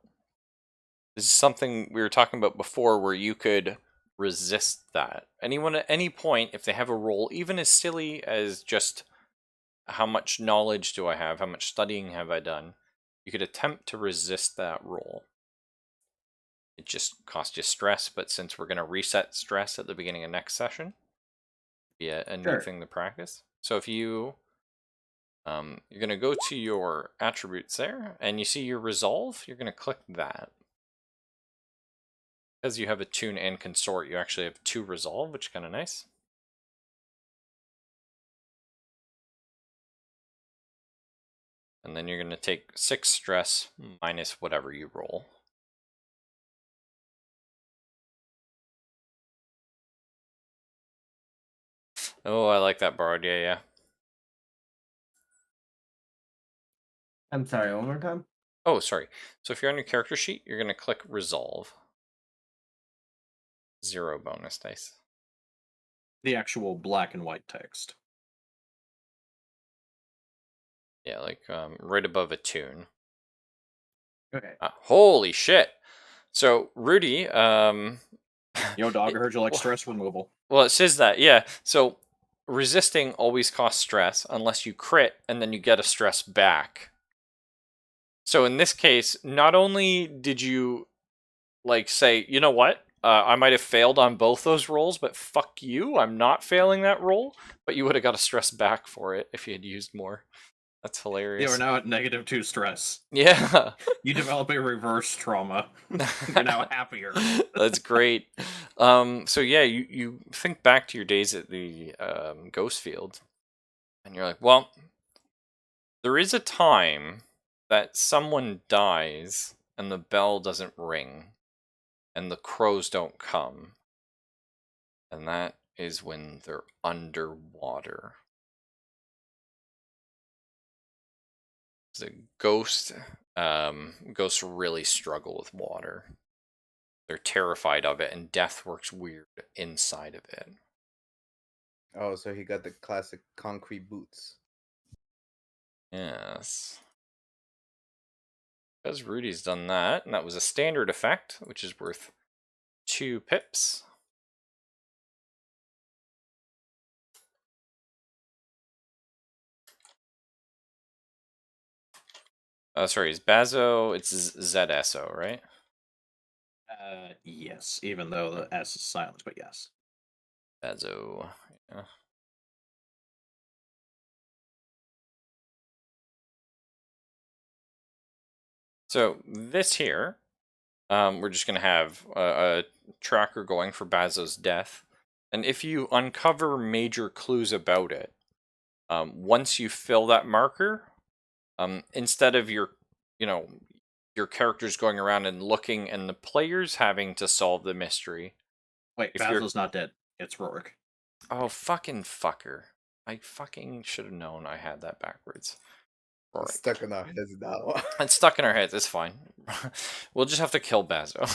this is something we were talking about before where you could resist that. Anyone at any point, if they have a role, even as silly as just how much knowledge do I have, how much studying have I done, you could attempt to resist that role. It just costs you stress, but since we're going to reset stress at the beginning of next session, be a new Sure. thing to practice. So if you you're going to go to your attributes there, and you see your resolve, you're going to click that. Because you have a tune and consort, you actually have 2 resolve, which is kind of nice. And then you're going to take 6 stress minus whatever you roll. Oh, I like that bard, yeah. I'm sorry, one more time. Oh, sorry. So if you're on your character sheet, you're going to click resolve. 0 bonus dice. The actual black and white text. Yeah, like right above a tune. Okay. Holy shit! So Rudy, Yo, dog, I heard you like stress removal. well, it says that, yeah. So resisting always costs stress unless you crit and then you get a stress back. So in this case, not only did you like say, you know what, I might have failed on both those rolls, but fuck you, I'm not failing that roll. But you would have got a stress back for it if you had used more. That's You hilarious. are now at -2 stress. Yeah. You develop a reverse trauma. You're now happier. That's great. So yeah, you think back to your days at the ghost field, and you're like, well, there is a time that someone dies and the bell doesn't ring and the crows don't come, and that is when they're underwater. The ghosts really struggle with water. They're terrified of it, and death works weird inside of it. Oh, so he got the classic concrete boots. Yes. Because Rudy's done that, and that was a standard effect, which is worth 2 pips. Sorry, is Bazo? It's ZSO, right? Yes, even though the S is silent, but yes. Bazo. Yeah. So this here, we're just gonna have a tracker going for Bazo's death, and if you uncover major clues about it, once you fill that marker, instead of your, you know, your characters going around and looking and the players having to solve the mystery. Wait, If you're Basil's not dead. It's Rorik. Oh, fucking fucker. I fucking should have known I had that backwards. It's Alright. stuck in our heads now. It's stuck in our heads, it's fine. We'll just have to kill Bazo.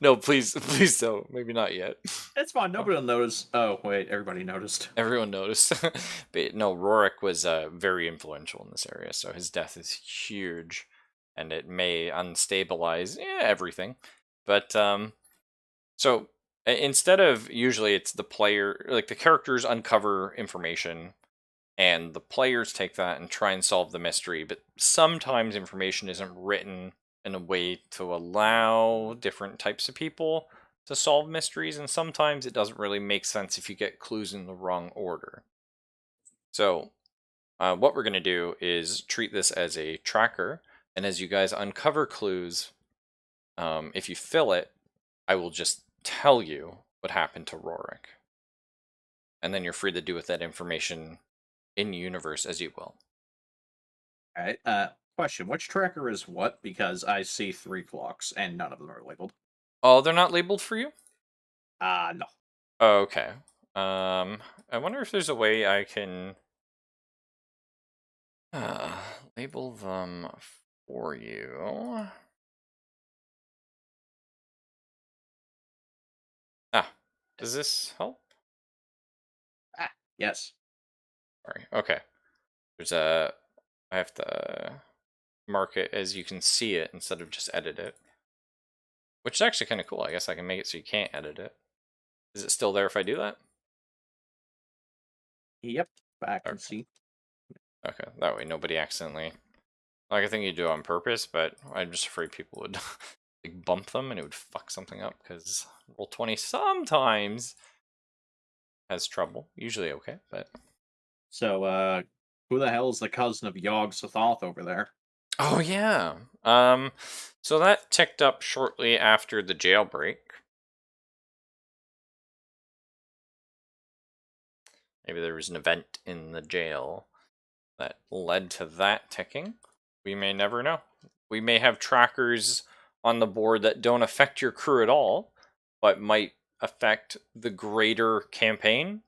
No, please don't. Maybe not yet. It's fine. Nobody will notice. Oh, wait. Everybody noticed. Everyone noticed. But no, Rorik was very influential in this area, so his death is huge. And it may unstabilize everything. But, so instead of usually it's the player, like the characters uncover information and the players take that and try and solve the mystery, but sometimes information isn't written in a way to allow different types of people to solve mysteries, and sometimes it doesn't really make sense if you get clues in the wrong order. So what we're going to do is treat this as a tracker, and as you guys uncover clues, if you fill it, I will just tell you what happened to Rorik. And then you're free to do with that information in universe as you will. All right. Question: which tracker is what? Because I see 3 clocks and none of them are labeled. Oh, they're not labeled for you? No. Oh, okay. I wonder if there's a way I can label them for you. Does this help? Yes. Sorry. Okay. I have to mark it as you can see it instead of just edit it. Which is actually kind of cool. I guess I can make it so you can't edit it. Is it still there if I do that? Yep. I can Okay. see. Okay, that way nobody accidentally... Like, I think you do it on purpose, but I'm just afraid people would like bump them and it would fuck something up, because Roll20 sometimes has trouble. Usually okay, but... So, who the hell is the cousin of Yogg Sothoth over there? Oh, yeah. So that ticked up shortly after the jailbreak. Maybe there was an event in the jail that led to that ticking. We may never know. We may have trackers on the board that don't affect your crew at all, but might affect the greater campaign.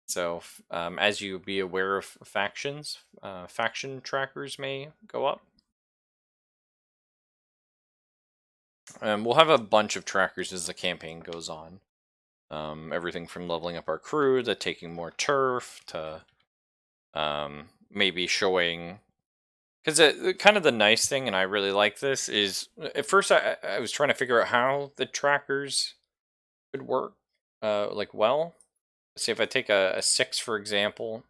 So, as you be aware of factions, faction trackers may go up. We'll have a bunch of trackers as the campaign goes on. Everything from leveling up our crew to taking more turf to maybe showing... Because kind of the nice thing, and I really like this, is at first I was trying to figure out how the trackers would work, like, well. Let's see, if I take a 6, for example.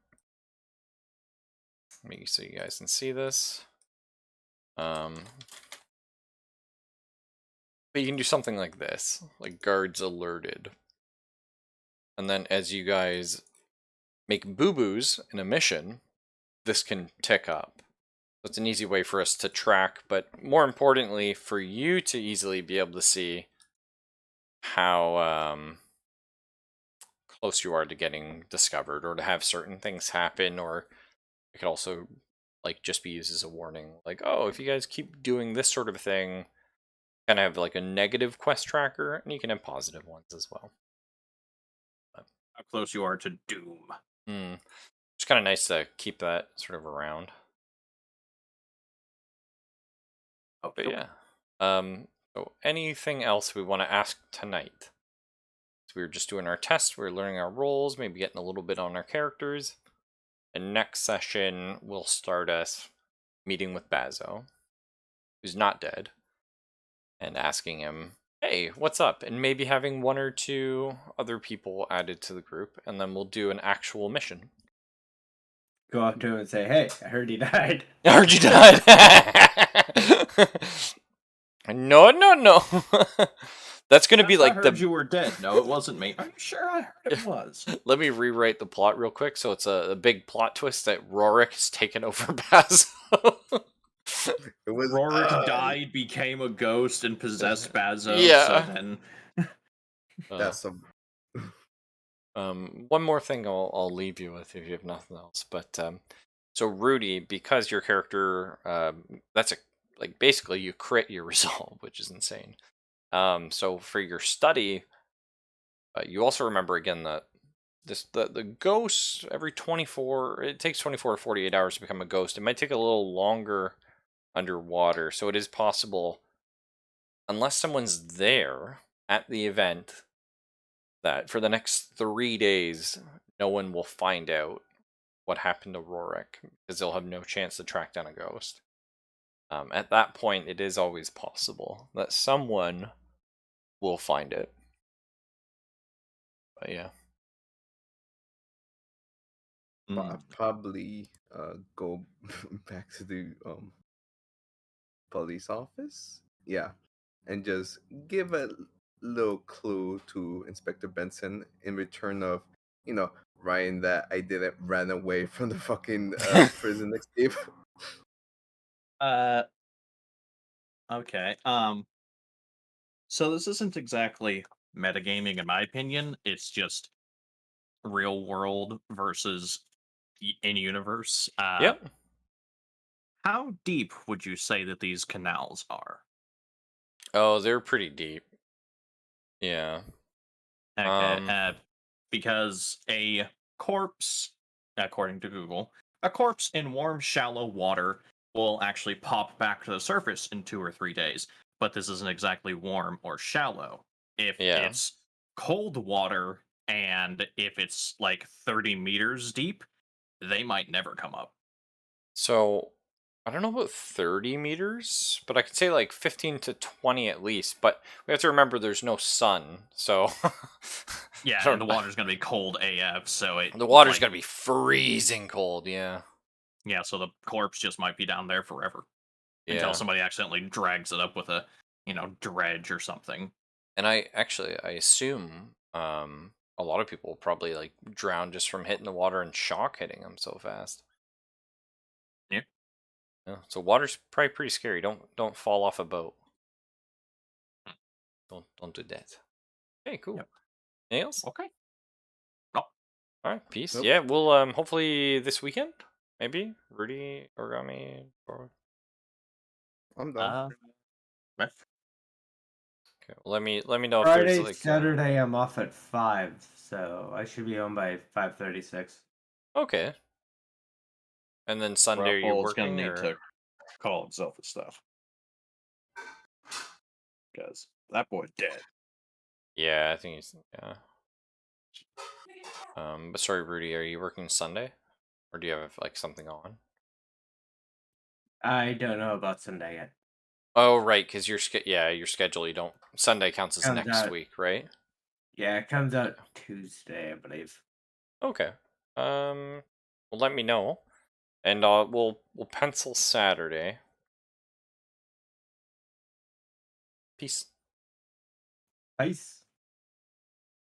Let me so you guys can see this. But you can do something like this, like guards alerted. And then as you guys make boo-boos in a mission, this can tick up. So it's an easy way for us to track, but more importantly, for you to easily be able to see how close you are to getting discovered, or to have certain things happen, or it could also like just be used as a warning, like, oh, if you guys keep doing this sort of thing, kind of have like a negative quest tracker, and you can have positive ones as well. How close you are to doom. It's kind of nice to keep that sort of around. Oh, But nope. yeah. So anything else we want to ask tonight? So we were just doing our tests, we were learning our roles, maybe getting a little bit on our characters. And next session, we'll start us meeting with Bazo, who's not dead, and asking him, hey, what's up? And maybe having 1 or 2 other people added to the group, and then we'll do an actual mission. go up to him and say, "Hey, I heard he died." I heard you died. No, no, no. That's gonna be Yes, I like heard the. you were dead. No, it wasn't me. Are you sure I heard it was? Let me rewrite the plot real quick. So it's a big plot twist that Rorik has taken over Basil. It was Rorik died, became a ghost, and possessed Bazo. Yeah. So then, that's some. One more thing I'll leave you with if you have nothing else. But so Rudy, because your character, that's a like basically you crit your resolve, which is insane. So for your study, you also remember again that the ghost every 24 it takes 24 or 48 hours to become a ghost. It might take a little longer underwater, so it is possible, unless someone's there at the event, that for the next 3 days no one will find out what happened to Rorik because they'll have no chance to track down a ghost. At that point, it is always possible that someone will find it. But yeah. Probably go back to the police office. Yeah, and just give a little clue to Inspector Benson in return of, writing that I didn't run away from the fucking prison escape. okay. So this isn't exactly metagaming, in my opinion. It's just real world versus in universe. Yep. How deep would you say that these canals are? Oh, they're pretty deep. Yeah. Okay, because a corpse, according to Google, a corpse in warm, shallow water will actually pop back to the surface in 2 or 3 days. But this isn't exactly warm or shallow. If Yeah. it's cold water and if it's like 30 meters deep, they might never come up. So I don't know about 30 meters, but I could say like 15 to 20 at least. But we have to remember there's no sun, so Yeah, I and the don't- water's gonna be cold AF, so it the water's like, gonna be freezing cold. Yeah. yeah, so the corpse just might be down there forever. Until Yeah. somebody accidentally drags it up with a, dredge or something. And I assume a lot of people will probably like drown just from hitting the water and shock hitting them so fast. Yeah. Yeah. So water's probably pretty scary. Don't fall off a boat. Don't do that. Okay, cool. Yep. Anything else? Okay. No. All right, peace. Nope. Yeah, we'll hopefully this weekend, maybe Rudy Origami. Or... I'm done. Right. Okay, well, let me know if there's Friday, like. Saturday, I'm off at 5, so I should be home by 5:36. Okay. And then Sunday are you Ruffle's gonna working need or? to call himself and stuff. Because that boy's dead. Yeah, I think he's yeah. But sorry, Rudy, are you working Sunday, or do you have like something on? I don't know about Sunday yet. Oh, right, because your schedule. You don't Sunday counts as Comes next out. week, right? Yeah, it comes out Tuesday, I believe. Okay. Well, let me know, and we'll pencil Saturday. Peace. Peace.